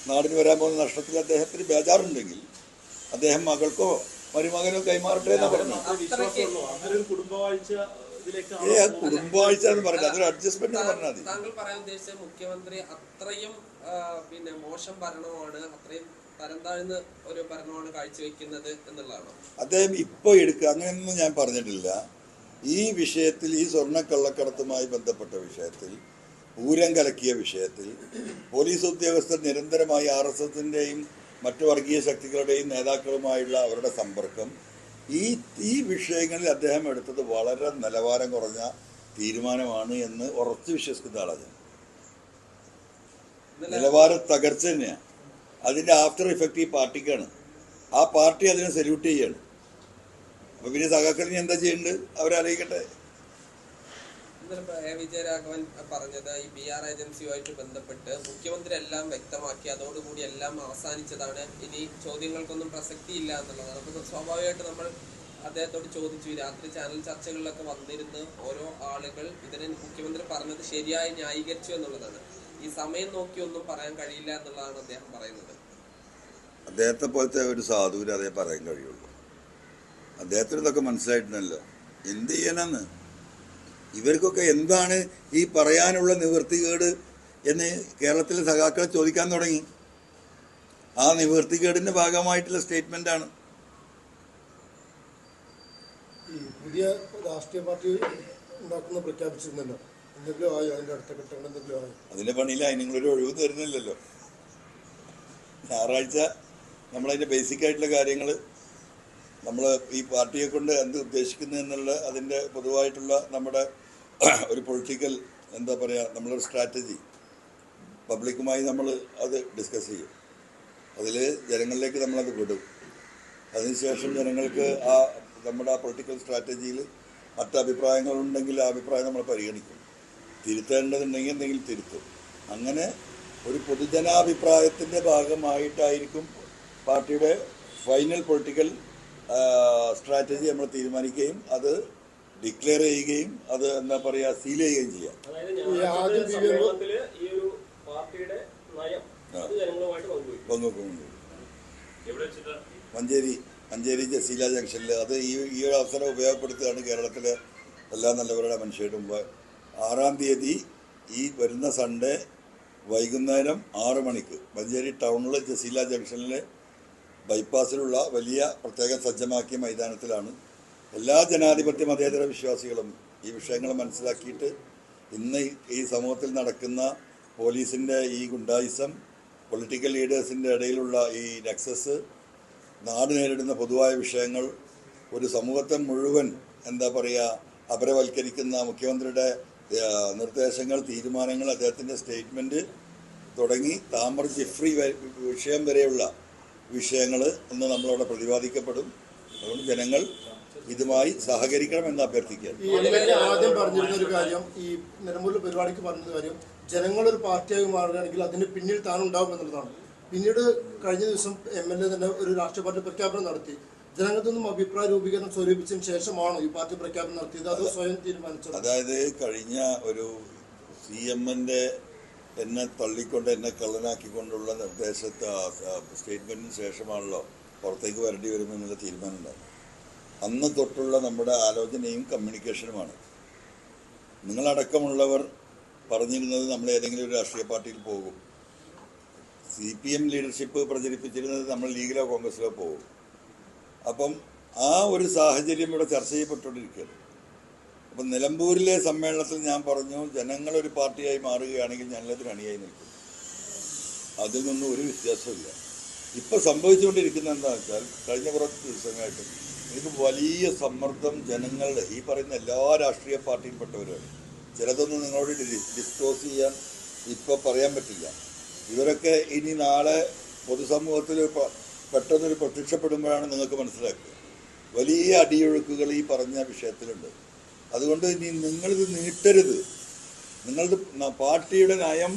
നാടിന് വരാൻ പോകുന്ന നഷ്ടത്തിൽ അദ്ദേഹത്തിന് ബേജാറുണ്ടെങ്കിൽ അദ്ദേഹം മകൾക്കോ മരുമകനോ കൈമാറട്ടെ എന്നാ പറഞ്ഞു. കുടുംബവാഴ്ച എന്ന് പറഞ്ഞത് അതൊരു അഡ്ജസ്റ്റ്മെന്റ് പറഞ്ഞാൽ മതി. താങ്കൾ പറയാൻ ഉദ്ദേശിച്ച മുഖ്യമന്ത്രി അത്രയും മോശം ഭരണമാണ്, അത്രയും തരം താഴ്ന്ന ഒരു ഭരണമാണ് കാഴ്ചവെക്കുന്നത് എന്നുള്ളതാണോ? അദ്ദേഹം ഇപ്പോൾ എടുക്കുക, അങ്ങനെയൊന്നും ഞാൻ പറഞ്ഞിട്ടില്ല. ഈ വിഷയത്തിൽ, ഈ സ്വർണ്ണക്കള്ളക്കടത്തുമായി ബന്ധപ്പെട്ട വിഷയത്തിൽ, പൂരം കലക്കിയ വിഷയത്തിൽ പോലീസ് ഉദ്യോഗസ്ഥർ നിരന്തരമായി RSSന്റെയും മറ്റു വർഗീയ ശക്തികളുടെയും നേതാക്കളുമായുള്ള അവരുടെ സമ്പർക്കം, ഈ വിഷയങ്ങളിൽ അദ്ദേഹം എടുത്തത് വളരെ നിലവാരം കുറഞ്ഞ തീരുമാനമാണ് എന്ന് ഉറച്ചു വിശ്വസിക്കുന്ന ആളാണ്. നിലവാര തകർച്ച തന്നെയാണ്. അതിൻ്റെ ആഫ്റ്റർ ഇഫക്റ്റ് ഈ പാർട്ടിക്കാണ്. ആ പാർട്ടി അതിനെ സല്യൂട്ട് ചെയ്യാണ്. അപ്പോൾ പിന്നെ സഖാക്കളിന് എന്താ ചെയ്യേണ്ടത് അവരറിയിക്കട്ടെ. ഇന്നലെ വിജയരാഘവൻ പറഞ്ഞത് ഈ PR ഏജൻസിയുമായിട്ട് ബന്ധപ്പെട്ട് മുഖ്യമന്ത്രി എല്ലാം വ്യക്തമാക്കി, അതോടുകൂടി എല്ലാം അവസാനിച്ചതാണ്, ഇനി ചോദ്യങ്ങൾക്കൊന്നും പ്രസക്തിയില്ല എന്നുള്ളതാണ്. അപ്പോൾ സ്വാഭാവികമായിട്ട് നമ്മൾ അദ്ദേഹത്തോട് ചോദിച്ചു, രാത്രി ചാനൽ ചർച്ചകളിലൊക്കെ വന്നിരുന്ന് ഓരോ ആളുകൾ ഇതിനെ മുഖ്യമന്ത്രി പറഞ്ഞത് ശരിയായി ന്യായീകരിച്ചു എന്നുള്ളതാണ്. ഈ സമയം നോക്കിയൊന്നും പറയാൻ കഴിയില്ല എന്നുള്ളതാണ് അദ്ദേഹം പറയുന്നത്. അദ്ദേഹത്തെ പോലത്തെ ഒരു സാധുവിന് അതേ പറയാൻ കഴിയുള്ളൂ. അദ്ദേഹത്തിന് ഇതൊക്കെ മനസ്സിലായിട്ടുണ്ടല്ലോ. എന്ത് ചെയ്യാനാന്ന് ഇവർക്കൊക്കെ എന്താണ് ഈ പറയാനുള്ള നിവൃത്തികേട് എന്ന് കേരളത്തിലെ സഖാക്കളെ ചോദിക്കാൻ തുടങ്ങി. ആ നിവൃത്തികേടിൻ്റെ ഭാഗമായിട്ടുള്ള സ്റ്റേറ്റ്മെൻറ്റാണ്. ഈ പുതിയ രാഷ്ട്രീയ പാർട്ടി ഉണ്ടാക്കുന്ന പ്രഖ്യാപിച്ചിരുന്നല്ലോ, എന്തെങ്കിലും ആയോ? അതിൻ്റെ അടുത്ത ഘട്ടങ്ങൾ എന്തെങ്കിലും ആയോ? അതിൻ്റെ പണിയിലായി. നിങ്ങളൊരു ഒഴിവ് തരുന്നില്ലല്ലോ. ഞായറാഴ്ച നമ്മളതിൻ്റെ ബേസിക്കായിട്ടുള്ള കാര്യങ്ങൾ, നമ്മൾ ഈ പാർട്ടിയെ കൊണ്ട് എന്ത് ഉദ്ദേശിക്കുന്നു എന്നുള്ള അതിൻ്റെ പൊതുവായിട്ടുള്ള നമ്മുടെ ഒരു പൊളിറ്റിക്കൽ എന്താ പറയുക, നമ്മളൊരു സ്ട്രാറ്റജി പബ്ലിക്കുമായി നമ്മൾ അത് ഡിസ്കസ് ചെയ്യും. അതിൽ ജനങ്ങളിലേക്ക് നമ്മളത് വിടും. അതിനുശേഷം ജനങ്ങൾക്ക് നമ്മുടെ ആ പൊളിറ്റിക്കൽ സ്ട്രാറ്റജിയിൽ മറ്റ് അഭിപ്രായങ്ങളുണ്ടെങ്കിൽ ആ അഭിപ്രായം നമ്മൾ പരിഗണിക്കും. തിരുത്തേണ്ടതുണ്ടെങ്കിൽ എന്തെങ്കിലും തിരുത്തും. അങ്ങനെ ഒരു പൊതുജനാഭിപ്രായത്തിൻ്റെ ഭാഗമായിട്ടായിരിക്കും പാർട്ടിയുടെ ഫൈനൽ പൊളിറ്റിക്കൽ സ്ട്രാറ്റജി നമ്മൾ തീരുമാനിക്കുകയും അത് ഡിക്ലെയർ ചെയ്യുകയും അത് എന്താ പറയുക സീൽ ചെയ്യുകയും ചെയ്യാം. പങ്കുവെക്കുന്നുണ്ട്. മഞ്ചേരി ജസീല ജംഗ്ഷനിൽ. അത് ഈ ഒരു അവസരം ഉപയോഗപ്പെടുത്തുകയാണ് കേരളത്തിലെ എല്ലാ നല്ലവരുടെ മനുഷ്യരുടെ മുമ്പ്. 6-ാം തീയതി ഈ വരുന്ന സൺഡേ വൈകുന്നേരം 6 മണിക്ക് മഞ്ചേരി ടൗണിലെ ജസീല ജംഗ്ഷനിലെ ബൈപ്പാസിലുള്ള വലിയ പ്രത്യേകം സജ്ജമാക്കിയ മൈതാനത്തിലാണ് എല്ലാ ജനാധിപത്യ മതേതര വിശ്വാസികളും ഈ വിഷയങ്ങൾ മനസ്സിലാക്കിയിട്ട് ഇന്ന് ഈ സമൂഹത്തിൽ നടക്കുന്ന പോലീസിൻ്റെ ഈ ഗുണ്ടായിസം, പൊളിറ്റിക്കൽ ലീഡേഴ്സിൻ്റെ ഇടയിലുള്ള ഈ നെക്സസ്, നാട് നേരിടുന്ന പൊതുവായ വിഷയങ്ങൾ, ഒരു സമൂഹത്തെ മുഴുവൻ എന്താ പറയുക അപരവൽക്കരിക്കുന്ന മുഖ്യമന്ത്രിയുടെ നിർദ്ദേശങ്ങൾ, തീരുമാനങ്ങൾ, അദ്ദേഹത്തിൻ്റെ സ്റ്റേറ്റ്മെൻറ്റ് തുടങ്ങി താമർ ജിഫ്രി വിഷയം വരെയുള്ള വിഷയങ്ങൾ ഇന്ന് നമ്മളവിടെ പ്രതിപാദിക്കപ്പെടും. അതുകൊണ്ട് ജനങ്ങൾ ഇതുമായി സഹകരിക്കണമെന്ന് അഭ്യർത്ഥിക്കുകയാണ്. ഈ MLA ആദ്യം പറഞ്ഞിരുന്ന ഒരു കാര്യം, ഈ നിലമ്പൂരിൽ പരിപാടിക്ക് പറഞ്ഞൊരു കാര്യം, ജനങ്ങളൊരു പാർട്ടിയായി മാറുകയാണെങ്കിൽ അതിന് പിന്നിൽ താനുണ്ടാവും എന്നുള്ളതാണ്. പിന്നീട് കഴിഞ്ഞ ദിവസം MLA തന്നെ ഒരു രാഷ്ട്രീയ പാർട്ടി പ്രഖ്യാപനം നടത്തി. ജനങ്ങളിൽ നിന്നും അഭിപ്രായ രൂപീകരണം സ്വരൂപിച്ചതിന് ശേഷമാണോ ഈ പാർട്ടി പ്രഖ്യാപനം നടത്തിയത്, അതോ സ്വയം തീരുമാനിച്ചത്? അതായത് കഴിഞ്ഞ ഒരു CM-ന്റെ എന്നെ തള്ളിക്കൊണ്ട് എന്നെ കള്ളനാക്കിക്കൊണ്ടുള്ള സ്റ്റേറ്റ്മെന്റിന് ശേഷമാണല്ലോ പുറത്തേക്ക് വരേണ്ടി വരുമെന്നുള്ള തീരുമാനം ഉണ്ടായി. അന്ന് തൊട്ടുള്ള നമ്മുടെ ആലോചനയും കമ്മ്യൂണിക്കേഷനുമാണ്. നിങ്ങളടക്കമുള്ളവർ പറഞ്ഞിരുന്നത് നമ്മൾ ഏതെങ്കിലും ഒരു രാഷ്ട്രീയ പാർട്ടിയിൽ പോകും. CPM ലീഡർഷിപ്പ് പ്രചരിപ്പിച്ചിരുന്നത് നമ്മൾ ലീഗിലോ കോൺഗ്രസിലോ പോകും. അപ്പം ആ ഒരു സാഹചര്യം ഇവിടെ ചർച്ച ചെയ്യപ്പെട്ടുകൊണ്ടിരിക്കുകയാണ്. അപ്പം നിലമ്പൂരിലെ സമ്മേളനത്തിൽ ഞാൻ പറഞ്ഞു, ജനങ്ങളൊരു പാർട്ടിയായി മാറുകയാണെങ്കിൽ ഞങ്ങളതിന് അണിയായി നിൽക്കും. അതിൽ നിന്നും ഒരു വ്യത്യാസമില്ല. ഇപ്പോൾ സംഭവിച്ചുകൊണ്ടിരിക്കുന്ന എന്താണെന്ന് വെച്ചാൽ കഴിഞ്ഞ കുറച്ച് ദിവസങ്ങളായിട്ട് എനിക്ക് വലിയ സമ്മർദ്ദം ജനങ്ങളുടെ, ഈ പറയുന്ന എല്ലാ രാഷ്ട്രീയ പാർട്ടിയിൽപ്പെട്ടവരാണ്. ചിലതൊന്നും നിങ്ങളോട് ഡിസ്ക്ലോസ് ചെയ്യാൻ ഇപ്പോൾ പറയാൻ പറ്റില്ല. ഇവരൊക്കെ ഇനി നാളെ പൊതുസമൂഹത്തിൽ പെട്ടെന്നൊരു പ്രത്യക്ഷപ്പെടുമ്പോഴാണ് നിങ്ങൾക്ക് മനസ്സിലാക്കുക. വലിയ അടിയൊഴുക്കുകൾ ഈ പറഞ്ഞ വിഷയത്തിലുണ്ട്. അതുകൊണ്ട് ഇനി നിങ്ങളിത് നീട്ടരുത്. നിങ്ങളുടെ പാർട്ടിയുടെ നയം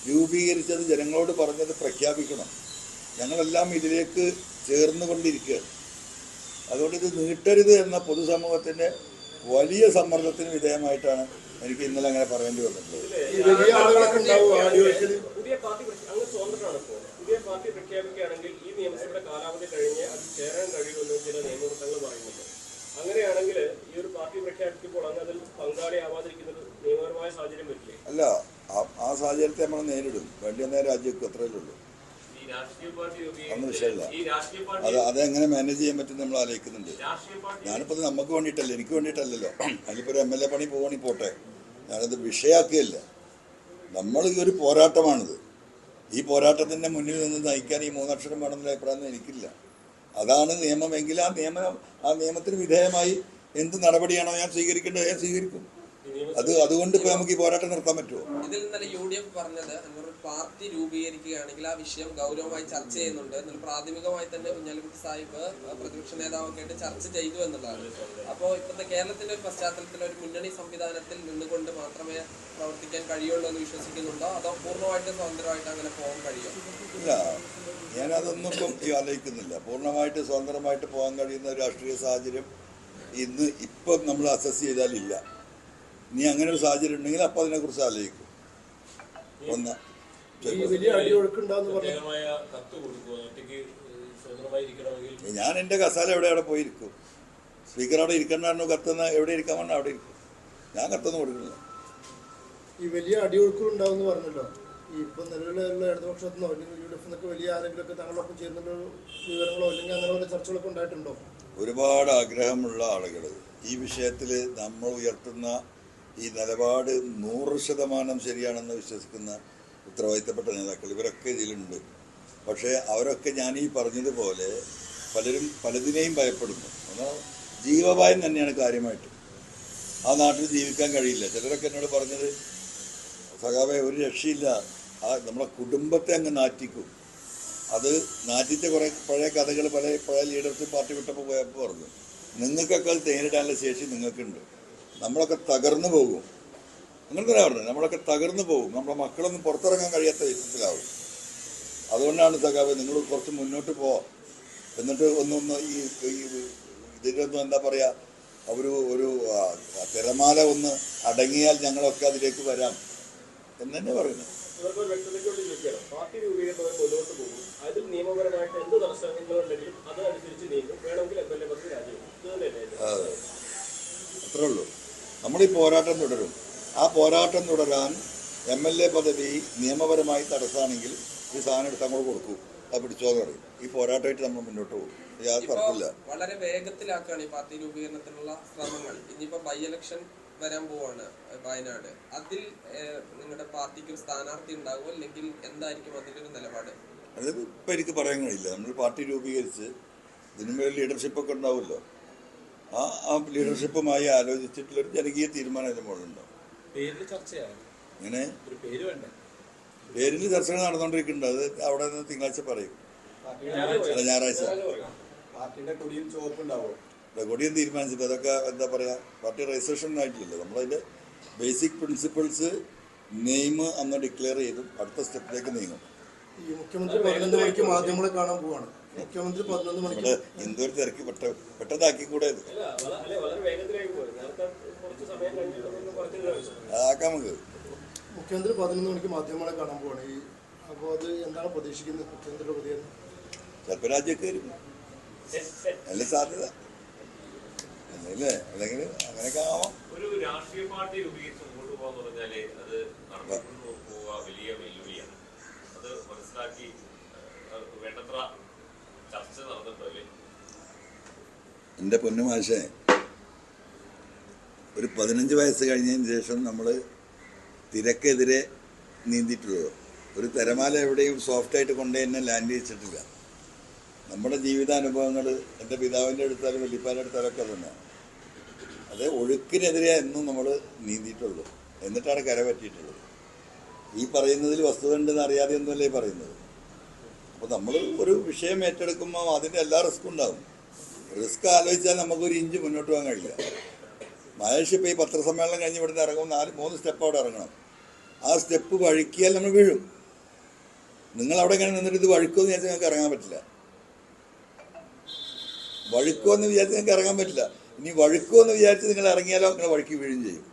രൂപീകരിച്ചത് ജനങ്ങളോട് പറഞ്ഞത് പ്രഖ്യാപിക്കണം. ഞങ്ങളെല്ലാം ഇതിലേക്ക് ചേർന്നുകൊണ്ടിരിക്കുകയാണ്. അതുകൊണ്ട് ഇത് നീട്ടരുത് എന്ന പൊതുസമൂഹത്തിൻ്റെ വലിയ സമ്മർദ്ദത്തിന് വിധേയമായിട്ടാണ് എനിക്ക് ഇന്നലെ അങ്ങനെ പറയേണ്ടി വന്നിട്ടുള്ളത്. പുതിയ പാർട്ടി പ്രഖ്യാപിക്കുകയാണെങ്കിൽ ഈ നിയമസഭയുടെ കാലാവധി കഴിഞ്ഞ് അത് ചേരാൻ കഴിയുമെന്ന് ചില നിയമവൃത്തങ്ങൾ പറയുന്നുണ്ട്. അങ്ങനെയാണെങ്കിൽ ഈ ഒരു പാർട്ടി പ്രഖ്യാപിക്കുമ്പോൾ അങ്ങ് അതിൽ പങ്കാളിയാവാതിരിക്കുന്നത് നിയമപരമായ സാഹചര്യം വരില്ലേ? അല്ല, ആ സാഹചര്യത്തെ നമ്മൾ നേരിടും. വേണ്ടി വന്ന രാജ്യത്ത് അത്രയല്ലേ ഉള്ളൂ. അന്ന് വിഷയമല്ല. അതെങ്ങനെ മാനേജ് ചെയ്യാൻ പറ്റും നമ്മൾ ആലോചിക്കുന്നുണ്ട്. ഞാനിപ്പോൾ നമുക്ക് വേണ്ടിയിട്ടല്ല, എനിക്ക് വേണ്ടിയിട്ടല്ലല്ലോ. അതിലിപ്പോൾ ഒരു MLA പണി പോകണമെങ്കിൽ പോട്ടെ, ഞാനത് വിഷയമാക്കുകയല്ല. നമ്മൾ ഈ ഒരു പോരാട്ടമാണിത്. ഈ പോരാട്ടത്തിൻ്റെ മുന്നിൽ നിന്ന് നയിക്കാൻ ഈ 3 അക്ഷരം വേണമെന്നുള്ള അഭിപ്രായം എനിക്കില്ല. അതാണ് നിയമമെങ്കിൽ ആ നിയമത്തിന് വിധേയമായി എന്ത് നടപടിയാണോ ഞാൻ സ്വീകരിക്കേണ്ടത് ഞാൻ സ്വീകരിക്കും. അതുകൊണ്ട് ഇപ്പോൾ നമുക്ക് ഈ പോരാട്ടം നിർത്താൻ പറ്റുമോ? ഇതിൽ ഇന്നലെ UDF പറഞ്ഞത് ഒരു പാർട്ടി രൂപീകരിക്കുകയാണെങ്കിൽ ആ വിഷയം ഗൗരവമായി ചർച്ച ചെയ്യുന്നുണ്ട്. എന്നാൽ പ്രാഥമികമായി തന്നെ കുഞ്ഞാലിക്കുട്ടി സാഹിബ് പ്രതിപക്ഷ നേതാവൊക്കെ ആയിട്ട് ചർച്ച ചെയ്തു എന്നുള്ളതാണ്. അപ്പോൾ ഇപ്പോഴത്തെ കേരളത്തിന്റെ ഒരു പശ്ചാത്തലത്തിൽ ഒരു മുന്നണി സംവിധാനത്തിൽ നിന്നുകൊണ്ട് മാത്രമേ പ്രവർത്തിക്കാൻ കഴിയുള്ളൂ എന്ന് വിശ്വസിക്കുന്നുണ്ടോ, അതോ പൂർണ്ണമായിട്ട് സ്വതന്ത്രമായിട്ട് അങ്ങനെ പോകാൻ കഴിയും? ഇല്ല, ഞാനതൊന്നും ഇപ്പം ആലോചിക്കുന്നില്ല. പൂർണ്ണമായിട്ട് സ്വതന്ത്രമായിട്ട് പോകാൻ കഴിയുന്ന രാഷ്ട്രീയ സാഹചര്യം ഇപ്പം നമ്മൾ അസസ് ചെയ്താലില്ല. ഇനി അങ്ങനെ ഒരു സാഹചര്യം ഉണ്ടെങ്കിൽ അപ്പം അതിനെക്കുറിച്ച് ആലോചിക്കും. ഞാൻ എൻ്റെ കസാല എവിടെ പോയിരിക്കും. സ്പീക്കർ അവിടെ ഇരിക്കണ്ടായിരുന്നു, കത്തുന്ന എവിടെ ഇരിക്കാൻ പറഞ്ഞാൽ അവിടെ ഇരിക്കും. ഞാൻ കത്തൊന്നും കൊടുക്കുന്നില്ല. ഈ വലിയ അടിയൊഴുക്കുകൾ ഉണ്ടാവും പറഞ്ഞല്ലോ. ഈ ഇപ്പം നിലവിലുള്ള ഇടതുപക്ഷത്തുനിന്നോ അല്ലെങ്കിൽ UDF എന്നൊക്കെ വലിയ ആരെങ്കിലുമൊക്കെ തങ്ങളൊപ്പം ചേർന്നുള്ള വിവരങ്ങളോ അല്ലെങ്കിൽ അങ്ങനെ വല്ല ചർച്ചകളൊക്കെ ഉണ്ടായിട്ടുണ്ടോ? ഒരുപാട് ആഗ്രഹമുള്ള ആളുകൾ ഈ വിഷയത്തിൽ നമ്മൾ ഉയർത്തുന്ന ഈ നിലപാട് 100% ശരിയാണെന്ന് വിശ്വസിക്കുന്ന ഉത്തരവാദിത്തപ്പെട്ട നേതാക്കൾ ഇവരൊക്കെ ഇതിലുണ്ട്. പക്ഷേ അവരൊക്കെ ഞാൻ ഈ പറഞ്ഞതുപോലെ പലരും പലതിനെയും ഭയപ്പെടുന്നു. എന്നാൽ ജീവഭയം തന്നെയാണ് കാര്യമായിട്ട്. ആ നാട്ടിൽ ജീവിക്കാൻ കഴിയില്ല. ചിലരൊക്കെ എന്നോട് പറഞ്ഞത്, സഖാവേ ഒരു രക്ഷയില്ല, നമ്മളെ കുടുംബത്തെ അങ്ങ് നാറ്റിക്കും. അത് നാറ്റിച്ച കുറേ പഴയ കഥകൾ പഴയ ലീഡർഷിപ്പ് പാർട്ടി വിട്ടപ്പോൾ പോയപ്പോൾ പറഞ്ഞു, നിങ്ങൾക്കൊക്കെ അത് നേരിടാനുള്ള ശേഷി നിങ്ങൾക്കുണ്ട്, നമ്മളൊക്കെ തകർന്നു പോകും. അങ്ങനെ തന്നെ പറഞ്ഞു, നമ്മളൊക്കെ തകർന്നു പോകും, നമ്മളെ മക്കളൊന്നും പുറത്തിറങ്ങാൻ കഴിയാത്ത വിധത്തിലാവും. അതുകൊണ്ടാണ് സഖാവേ നിങ്ങൾ കുറച്ച് മുന്നോട്ട് പോവാം, എന്നിട്ട് ഒന്നൊന്ന് ഈ ഇതിലൊന്നും എന്താ പറയുക, ഒരു തിരമാല ഒന്ന് അടങ്ങിയാൽ ഞങ്ങളൊക്കെ അതിലേക്ക് വരാം എന്ന് തന്നെ പറയുന്നത്. പാർട്ടി രൂപീകരണം മുന്നോട്ട് പോകും, അതിൽ നിയമപരമായിട്ട് എന്ത് തടസ്സങ്ങളുണ്ടെങ്കിലും അതനുസരിച്ച് നീങ്ങും, വേണമെങ്കിൽ MLA പദവി രാജിവെക്കും. അതെ, അത്രേ ഉള്ളൂ. നമ്മൾ ഈ പോരാട്ടം തുടരും. ആ പോരാട്ടം തുടരാൻ MLA പദവി നിയമപരമായി തടസ്സമാണെങ്കിൽ ഈ സാധനം എടുത്ത് അങ്ങോട്ട് കൊടുക്കൂ, അത് പിടിച്ചോന്ന് പറയും. ഈ പോരാട്ടമായിട്ട് നമ്മൾ മുന്നോട്ട് പോകും, യാതൊരു തർക്കമില്ല. വളരെ വേഗത്തിലാക്കുകയാണ് ഈ പാർട്ടി രൂപീകരണത്തിനുള്ള ശ്രമങ്ങൾ. ഇനിയിപ്പോ ബൈ ഇലക്ഷൻ വരാൻ പോവാണ് വയനാട്. അതിൽ നിങ്ങളുടെ പാർട്ടിക്ക് ഒരു സ്ഥാനാർത്ഥി ഉണ്ടാകുമോ, അല്ലെങ്കിൽ എന്തായിരിക്കും അതിലൊരു നിലപാട്? അത് ഇപ്പം എനിക്ക് പറയാൻ കഴിയില്ല. നമ്മൾ പാർട്ടി രൂപീകരിച്ച് ഇതിനുമേൽ ലീഡർഷിപ്പൊക്കെ ഉണ്ടാവുമല്ലോ, ആ ലീഡർഷിപ്പുമായി ആലോചിച്ചിട്ടുള്ളൊരു ജനകീയ തീരുമാനം ഇതിന് മുകളിലുണ്ടാവും. പേരിൽ ചർച്ചയാണ്. ഇങ്ങനെ ഒരു പേര് വേണ്ടേ? പേരിൽ ചർച്ചകൾ നടന്നുകൊണ്ടിരിക്കുന്നുണ്ട്. അത് അവിടെ നിന്ന് തിങ്കളാഴ്ച പറയും. അല്ല, ഞായറാഴ്ച. പാർട്ടിയുടെ കൊടിയിൽ ചുവപ്പുണ്ടാവും. കൊടിയും തീരുമാനിച്ചിട്ട് അതൊക്കെ എന്താ പറയുക, പാർട്ടി രജിസ്ട്രേഷൻ ആയിട്ടില്ലല്ലോ. നമ്മളതിൻ്റെ ബേസിക് പ്രിൻസിപ്പിൾസ് നെയിം അന്ന് ഡിക്ലെയർ ചെയ്തും അടുത്ത സ്റ്റെപ്പിലേക്ക് നീങ്ങും. ഈ മുഖ്യമന്ത്രി 11 മണിക്ക് മാധ്യമങ്ങളെ കാണാൻ പോവാണ്. മുഖ്യമന്ത്രി 11 മണിക്ക് നമ്മുടെ എന്തൊരു തിരക്ക് പെട്ടെന്നാക്കി കൂടെ ഇത് വളരെ വേഗത്തിലേക്ക് പോയി. നേരത്തെ കുറച്ച് സമയം കഴിഞ്ഞിട്ട് കുറച്ച് അതാക്കാം നമുക്ക്. മുഖ്യമന്ത്രി 11 മണിക്ക് മാധ്യമങ്ങളെ കാണാൻ പോവാണ്. ഈ അപ്പോൾ അത് എന്താണ് പ്രതീക്ഷിക്കുന്നത് മുഖ്യമന്ത്രിയുടെ പുതിയ? ചിലപ്പോൾ രാജ്യമൊക്കെ വരും, നല്ല സാധ്യത അല്ലേ? അല്ലെങ്കിൽ അങ്ങനെയൊക്കെ ആവാം. ഒരു രാഷ്ട്രീയ പാർട്ടി രൂപീകരിച്ച് മുമ്പോട്ട് പോകാന്ന് പറഞ്ഞാല് അത് നടത്തിക്കൊണ്ടു പോവുക വലിയ വെല്ലുവിളിയാണ്. അത് മനസ്സിലാക്കി വേണ്ടത്ര ചർച്ച നടന്നിട്ടല്ലേ? എൻ്റെ പൊന്നു മാഷേ, ഒരു 15 വയസ്സ് കഴിഞ്ഞതിന് ശേഷം നമ്മൾ തിരക്കെതിരെ നീന്തിയിട്ടുള്ളൂ. ഒരു തിരമാല എവിടെയും സോഫ്റ്റായിട്ട് കൊണ്ടുപോയി തന്നെ ലാൻഡ് ചെയ്യിച്ചിട്ടില്ല. നമ്മുടെ ജീവിതാനുഭവങ്ങൾ എൻ്റെ പിതാവിൻ്റെ അടുത്താലും വല്യപ്പാൻ്റെ അടുത്താലൊക്കെ തന്നെ അത് ഒഴുക്കിനെതിരെ എന്നും നമ്മൾ നീന്തിയിട്ടുള്ളൂ. എന്നിട്ടാണ് കര പറ്റിയിട്ടുള്ളത്. ഈ പറയുന്നതിൽ വസ്തുത ഉണ്ടെന്ന് അറിയാതെ ഒന്നുമല്ലേ പറയുന്നത്. അപ്പോൾ നമ്മൾ ഒരു വിഷയം ഏറ്റെടുക്കുമ്പോൾ അതിൻ്റെ എല്ലാ റിസ്ക്കും ഉണ്ടാകും. റിസ്ക് ആലോചിച്ചാൽ നമുക്കൊരു ഇഞ്ച് മുന്നോട്ട് പോകാൻ കഴിയില്ല. മഹേഷ് ഇപ്പോൾ ഈ പത്രസമ്മേളനം കഴിഞ്ഞ് ഇവിടുന്ന് ഇറങ്ങും, 3 സ്റ്റെപ്പ് അവിടെ ഇറങ്ങണം. ആ സ്റ്റെപ്പ് വഴുക്കിയാൽ നമ്മൾ വീഴും. നിങ്ങളവിടെ ഇങ്ങനെ നിന്നിട്ട് ഇത് വഴുക്കുമെന്ന് വിചാരിച്ചാൽ നിങ്ങൾക്ക് ഇറങ്ങാൻ പറ്റില്ല. വഴുക്കുമെന്ന് വിചാരിച്ച് നിങ്ങൾക്ക് ഇറങ്ങാൻ പറ്റില്ല. ഇനി വഴുക്കുമെന്ന് വിചാരിച്ച് നിങ്ങൾ ഇറങ്ങിയാലോ നിങ്ങൾ വഴുക്കി വീഴുകയും ചെയ്യും.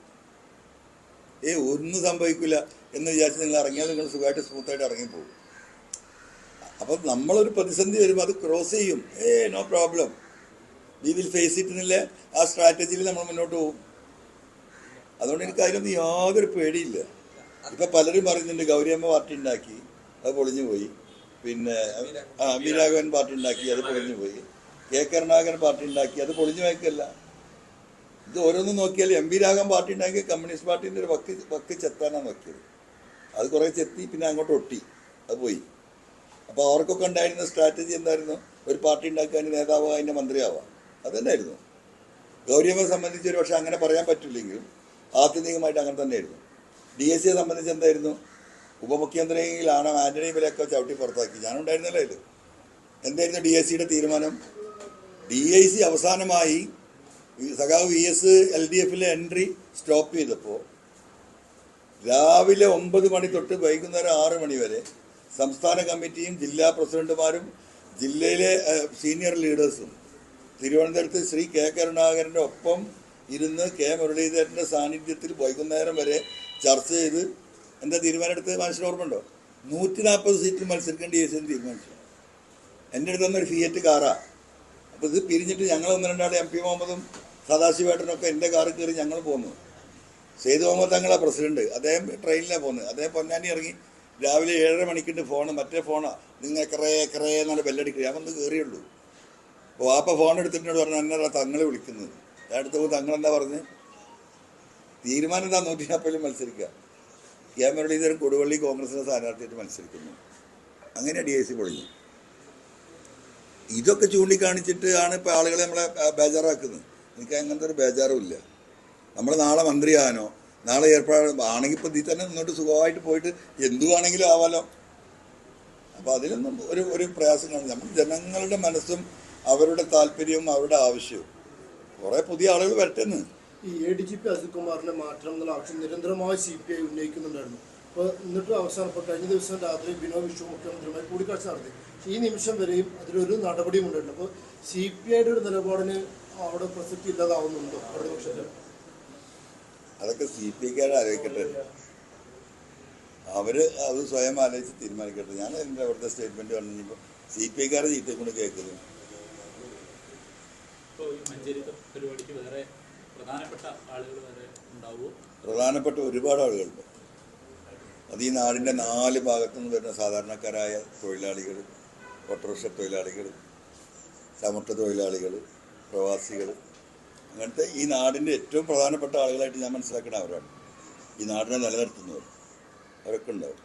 ഒന്നും സംഭവിക്കില്ല എന്ന് വിചാരിച്ച് നിങ്ങൾ ഇറങ്ങിയാൽ നിങ്ങൾ സുഖമായിട്ട് സ്മൂത്തായിട്ട് ഇറങ്ങിപ്പോകും. അപ്പം നമ്മളൊരു പ്രതിസന്ധി വരുമ്പോൾ അത് ക്രോസ് ചെയ്യും. No problem, we will face it എന്നില്ല ആ സ്ട്രാറ്റജിയിൽ നമ്മൾ മുന്നോട്ട് പോകും. അതുകൊണ്ട് എനിക്ക് അതിലൊന്നും യാതൊരു പേടിയില്ല. ഇപ്പം പലരും പറയുന്നുണ്ട് ഗൗരിയമ്മ പാർട്ടി ഉണ്ടാക്കി അത് പൊളിഞ്ഞു പോയി, പിന്നെ വീരാഘവൻ പാർട്ടി ഉണ്ടാക്കി അത് പൊളിഞ്ഞു പോയി, കെ കരുണാകരൻ പാർട്ടി ഉണ്ടാക്കി അത് പൊളിഞ്ഞു വയ്ക്കല്ല. ഇത് ഓരോന്നും നോക്കിയാൽ എം വി രാഘവൻ പാർട്ടി ഉണ്ടാക്കി കമ്മ്യൂണിസ്റ്റ് പാർട്ടീൻ്റെ ഒരു വക്ക് ചെത്താനാണ് നോക്കിയത്. അത് കുറേ ചെത്തി പിന്നെ അങ്ങോട്ട് ഒട്ടി, അത് പോയി. അപ്പോൾ അവർക്കൊക്കെ ഉണ്ടായിരുന്ന സ്ട്രാറ്റജി എന്തായിരുന്നു? ഒരു പാർട്ടി ഉണ്ടാക്കാൻ നേതാവ് അതിൻ്റെ മന്ത്രിയാവാം, അതുതന്നെയായിരുന്നു. ഗൗരിയമ്മയെ സംബന്ധിച്ച് ഒരു പക്ഷേ അങ്ങനെ പറയാൻ പറ്റില്ലെങ്കിലും ആത്യന്തികമായിട്ട് അങ്ങനെ തന്നെയായിരുന്നു. DSC സംബന്ധിച്ച് എന്തായിരുന്നു? ഉപമുഖ്യമന്ത്രിയിലാണ് ആന്റണി ഇവരെയൊക്കെ ചവിട്ടി പുറത്താക്കി. ഞാനുണ്ടായിരുന്നല്ലോ ഇത്. എന്തായിരുന്നു DSCയുടെ തീരുമാനം? DIC അവസാനമായി സഖാവ് VS LDFിലെ എൻട്രി സ്റ്റോപ്പ് ചെയ്തപ്പോൾ രാവിലെ 9 മണി തൊട്ട് വൈകുന്നേരം 6 മണി വരെ സംസ്ഥാന കമ്മിറ്റിയും ജില്ലാ പ്രസിഡന്റുമാരും ജില്ലയിലെ സീനിയർ ലീഡേഴ്സും തിരുവനന്തപുരത്ത് ശ്രീ കെ കരുണാകരൻ്റെ ഒപ്പം ഇരുന്ന് കെ മുരളീധരൻ്റെ സാന്നിധ്യത്തിൽ വൈകുന്നേരം വരെ ചർച്ച ചെയ്ത് എന്താ തീരുമാനം എടുത്തത് മനുഷ്യന് ഓർമ്മയുണ്ടോ? 140 സീറ്റിൽ മത്സരിക്കാൻ DSC തീരുമാനിച്ചു. എൻ്റെ അടുത്ത് വന്നൊരു ഫിയറ്റ് കാറാണ്. അപ്പോൾ ഇത് പിരിഞ്ഞിട്ട് ഞങ്ങൾ 1-2 MP മുഹമ്മദും സദാശിവേട്ടനൊക്കെ എൻ്റെ കാറിൽ കയറി ഞങ്ങൾ പോന്നു. സെയ്ദ് മുഹമ്മദ് തങ്ങളാണ് പ്രസിഡന്റ്. അദ്ദേഹം ട്രെയിനിലാണ് പോകുന്നത്. അദ്ദേഹം പൊന്നാനി ഇറങ്ങി രാവിലെ 7:30 മണിക്കുണ്ട് ഫോണ്, മറ്റേ ഫോണാണ്. നിങ്ങൾ കറേ എന്നാണ് ബെല്ലടിക്കുക. ഞാൻ വന്ന് കയറിയുള്ളൂ. അപ്പോൾ വാപ്പ ഫോൺ എടുത്തിട്ട് പറഞ്ഞു എന്നാ തങ്ങളെ വിളിക്കുന്നത്. ഞാൻ അടുത്ത് തങ്ങളെന്താ പറഞ്ഞ് തീരുമാനം എന്താ 140 മത്സരിക്കുക. കെ മുരളീധരൻ കൊടുവള്ളി കോൺഗ്രസിൻ്റെ സ്ഥാനാർത്ഥിയായിട്ട് മത്സരിക്കുന്നു. അങ്ങനെ DIC പൊളിഞ്ഞു. ഇതൊക്കെ ചൂണ്ടിക്കാണിച്ചിട്ട് ആണ് ഇപ്പോൾ ആളുകളെ നമ്മളെ ബേജാറാക്കുന്നത്. എനിക്ക് അങ്ങനത്തെ ഒരു ബേജാറും ഇല്ല. നമ്മൾ നാളെ മന്ത്രിയാകാനോ നാളെ ആണെങ്കിൽ ഇപ്പോൾ ഇതിൽ തന്നെ മുന്നോട്ട് സുഖമായിട്ട് പോയിട്ട് എന്തുവാണെങ്കിലും ആവാലോ. അപ്പോൾ അതിലൊന്നും ഒരു പ്രയാസം കാണില്ല. നമ്മൾ ജനങ്ങളുടെ മനസ്സും അവരുടെ താല്പര്യവും അവരുടെ ആവശ്യവും കുറേ പുതിയ ആളുകൾ വരട്ടെന്ന്. ഈ ADGP അജിത് കുമാറിനെ മാറ്റണം എന്നുള്ള ആവശ്യം നിരന്തരമായി CPI ഉന്നയിക്കുന്നുണ്ടായിരുന്നു. അപ്പോൾ എന്നിട്ട് അവസാനം ഇപ്പോൾ കഴിഞ്ഞ ദിവസം രാത്രി ബിനോയ് വിശ്വം മുഖ്യമന്ത്രിയുമായി കൂടിക്കാഴ്ച നടത്തി. ഈ നിമിഷം വരെയും അതിലൊരു നടപടിയും ഉണ്ടായിട്ടുണ്ട്. അപ്പോൾ CPIയുടെ ഒരു നിലപാടിന് അവിടെ പ്രസക്തി ഇല്ലാതാവുന്നുണ്ടോ പ്രതിപക്ഷത്തിൽ? അതൊക്കെ CPIക്കാർ ആലോചിക്കട്ടെ. അവർ അത് സ്വയം ആലോചിച്ച് തീരുമാനിക്കട്ടെ. ഞാൻ എൻ്റെ അവിടുത്തെ സ്റ്റേറ്റ്മെൻറ്റ് പറഞ്ഞപ്പോൾ CPIക്കാരെ ചീത്തയെ കൊണ്ട് കേൾക്കുന്നത്. ഇപ്പോൾ ഈ മഞ്ചേരിത്തെ പരിപാടിക്ക് വേറെ പ്രധാനപ്പെട്ട ആളുകൾ വരെ ഉണ്ടാവുമോ? പ്രധാനപ്പെട്ട ഒരുപാട് ആളുകളുണ്ട്. അത് ഈ നാടിൻ്റെ 4 ഭാഗത്തുനിന്ന് വരുന്ന സാധാരണക്കാരായ തൊഴിലാളികൾ, ഓട്ടോറിക്ഷ തൊഴിലാളികൾ, ചമട്ട തൊഴിലാളികൾ, പ്രവാസികൾ, അങ്ങനത്തെ ഈ നാടിൻ്റെ ഏറ്റവും പ്രധാനപ്പെട്ട ആളുകളായിട്ട് ഞാൻ മനസ്സിലാക്കുന്ന അവരാണ്. ഈ നാടിനെ നിലനിർത്തുന്നവർ അവരൊക്കെ ഉണ്ടാവും.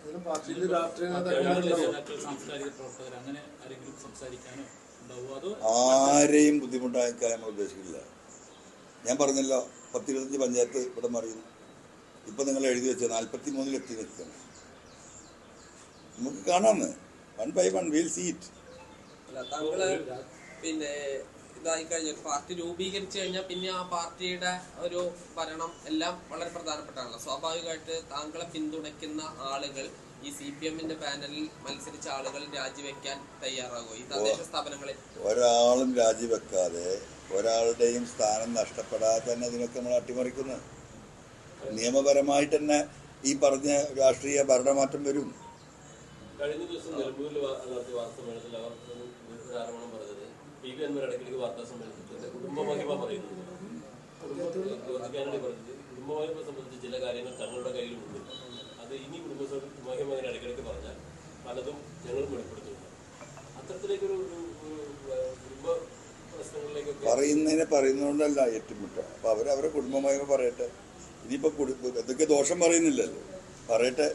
സാംസ്കാരിക പ്രവർത്തകർ അങ്ങനെ ആരെങ്കിലും സംസാരിക്കാനോ ഉണ്ടാവുമോ? അതോ ആരെയും ബുദ്ധിമുട്ടാക്കാൻ നമ്മൾ ഉദ്ദേശിക്കില്ല. ഞാൻ പറഞ്ഞല്ലോ 10-25 പഞ്ചായത്ത് ഇവിടെ മറിയുന്നു. ഇപ്പം നിങ്ങൾ എഴുതി വെച്ചത് 43-ൽ എത്തി നിൽക്കണം. നമുക്ക് കാണാമെന്ന് 1 by 1 we'll see it. അല്ല, താങ്കള് പിന്നെ ഇതായി കഴിഞ്ഞ പാർട്ടി രൂപീകരിച്ചു കഴിഞ്ഞാൽ പിന്നെ ആ പാർട്ടിയുടെ ഒരു ഭരണം എല്ലാം വളരെ പ്രധാനപ്പെട്ടാണല്ലോ. സ്വാഭാവികമായിട്ട് താങ്കളെ പിന്തുണയ്ക്കുന്ന ആളുകൾ ഈ CPM-ന്റെ പാനലിൽ മത്സരിച്ച ആളുകൾ രാജിവെക്കാൻ തയ്യാറാകുമോ ഈ തദ്ദേശ സ്ഥാപനങ്ങളിൽ? ഒരാളും രാജിവെക്കാതെ ഒരാളുടെയും സ്ഥാനം നഷ്ടപ്പെടാതെ തന്നെ ഇതിനൊക്കെ നമ്മൾ അട്ടിമറിക്കുന്നത്. നിയമപരമായിട്ട് തന്നെ ഈ പറഞ്ഞ രാഷ്ട്രീയ ഭരണമാറ്റം വരും. കഴിഞ്ഞ ദിവസം നിലമ്പൂരിൽ നടത്തിയ വാർത്താസമ്മേളനത്തിൽ അവർ ഒരു ആരോപണം പറഞ്ഞത് PV Anwar ഇടയ്ക്കിടയ്ക്ക് വാർത്താസമ്മേളനത്തിൽ കുടുംബമഹിമ പറയുന്നത് ജോർജ് കാനഡി പറഞ്ഞത് കുടുംബമഹിമ സംബന്ധിച്ച് ചില കാര്യങ്ങൾ തങ്ങളുടെ കയ്യിലുണ്ട്. അത് ഇനി കുടുംബമഹിമ അങ്ങനെ ഇടയ്ക്കിടയ്ക്ക് പറഞ്ഞാൽ പലതും ഞങ്ങളും വെളിപ്പെടുത്തുന്നു. അത്തരത്തിലേക്കൊരു കുടുംബ പ്രശ്നങ്ങളിലേക്കൊക്കെ പറയുന്നതുകൊണ്ടല്ല ഏറ്റുമുട്ട. അപ്പൊ അവരവരെ കുടുംബമഹിമ പറയട്ടെ. ഇനിയിപ്പോ എന്തൊക്കെ ദോഷം പറയുന്നില്ലല്ലോ, പറയട്ടെ.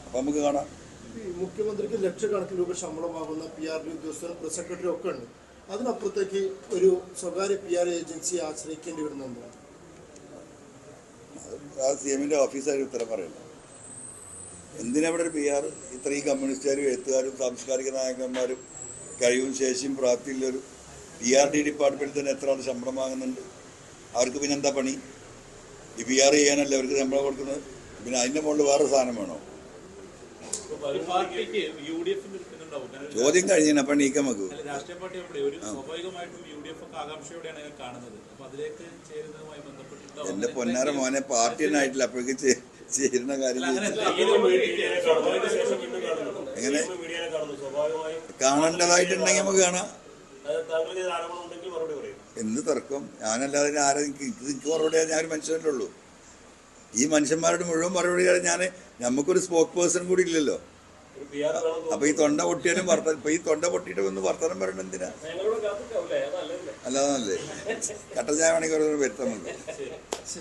അപ്പൊ നമുക്ക് കാണാം. മുഖ്യമന്ത്രിക്ക് ലക്ഷക്കണക്കിന് രൂപ ശമ്പളമാകുന്ന PRD ഉദ്യോഗസ്ഥരും പ്രസ് സെക്രട്ടറി ഒക്കെ ഉണ്ട്. അതിനപ്പുറത്തേക്ക് ഒരു സ്വകാര്യ PR ഏജൻസിയെ ആശ്രയിക്കേണ്ടി വരുന്നുണ്ട്. ആ CM-ന്റെ ഓഫീസായിട്ട് ഉത്തരം പറയണ്ട. എന്തിനാ ഇവിടെ ഒരു PR? ഇത്രയും കമ്മ്യൂണിസ്റ്റുകാരും എഴുത്തുകാരും സാംസ്കാരിക നായകന്മാരും കഴിവും ശേഷിയും പ്രാപ്തിയുള്ളൊരു PRD ഡിപ്പാർട്ട്മെന്റിൽ തന്നെ എത്ര ആൾ ശമ്പളം വാങ്ങുന്നുണ്ട്? അവർക്ക് പിന്നെ എന്താ പണി? ഈ PR ചെയ്യാനല്ലേ അവർക്ക് ശമ്പളം കൊടുക്കുന്നത്. പിന്നെ അതിൻ്റെ മുകളിൽ വേറെ സാധനം വേണോ? പാർട്ടിക്ക് UDF നിൽക്കുന്നുണ്ടാവും. ചോദ്യം കഴിഞ്ഞാൽ അപ്പം നീക്കം വെക്കൂ. രാഷ്ട്രീയ പാർട്ടി അവിടെ ഒരു സ്വാഭാവികമായിട്ടും UDF ഒക്കെ ആകാംക്ഷയോടെയാണ് കാണുന്നത്. അപ്പൊ അതിലേക്ക് ചേരുന്നതുമായി ബന്ധപ്പെട്ടിട്ട് എന്റെ പൊന്നാര മോനെ പാർട്ടി തന്നെ ആയിട്ടില്ല, അപ്പോഴേക്ക് ചേരുന്ന കാര്യം എങ്ങനെ കാണേണ്ടതായിട്ടുണ്ടെങ്കിൽ നമുക്ക് കാണാം. എന്ത് തർക്കം? ഞാനല്ലാതെ ആരെ എനിക്ക് മറുപടി ഞാനൊരു മനുഷ്യനല്ലേ ഉള്ളൂ. ഈ മനുഷ്യന്മാരുടെ മുഴുവൻ മറുപടി നമുക്കൊരു സ്പോക്ക് പേഴ്സൺ കൂടി ഇല്ലല്ലോ. അപ്പൊ ഈ തൊണ്ട പൊട്ടിയാലും ഇപ്പൊ ഈ തൊണ്ട പൊട്ടിയിട്ട് ഒന്ന് വർത്തമാനം പറയണം എന്തിനാ? അല്ലാതെ നല്ലേ കട്ടൻ ചായ വേണമെങ്കിൽ വരുത്താൻ മതി.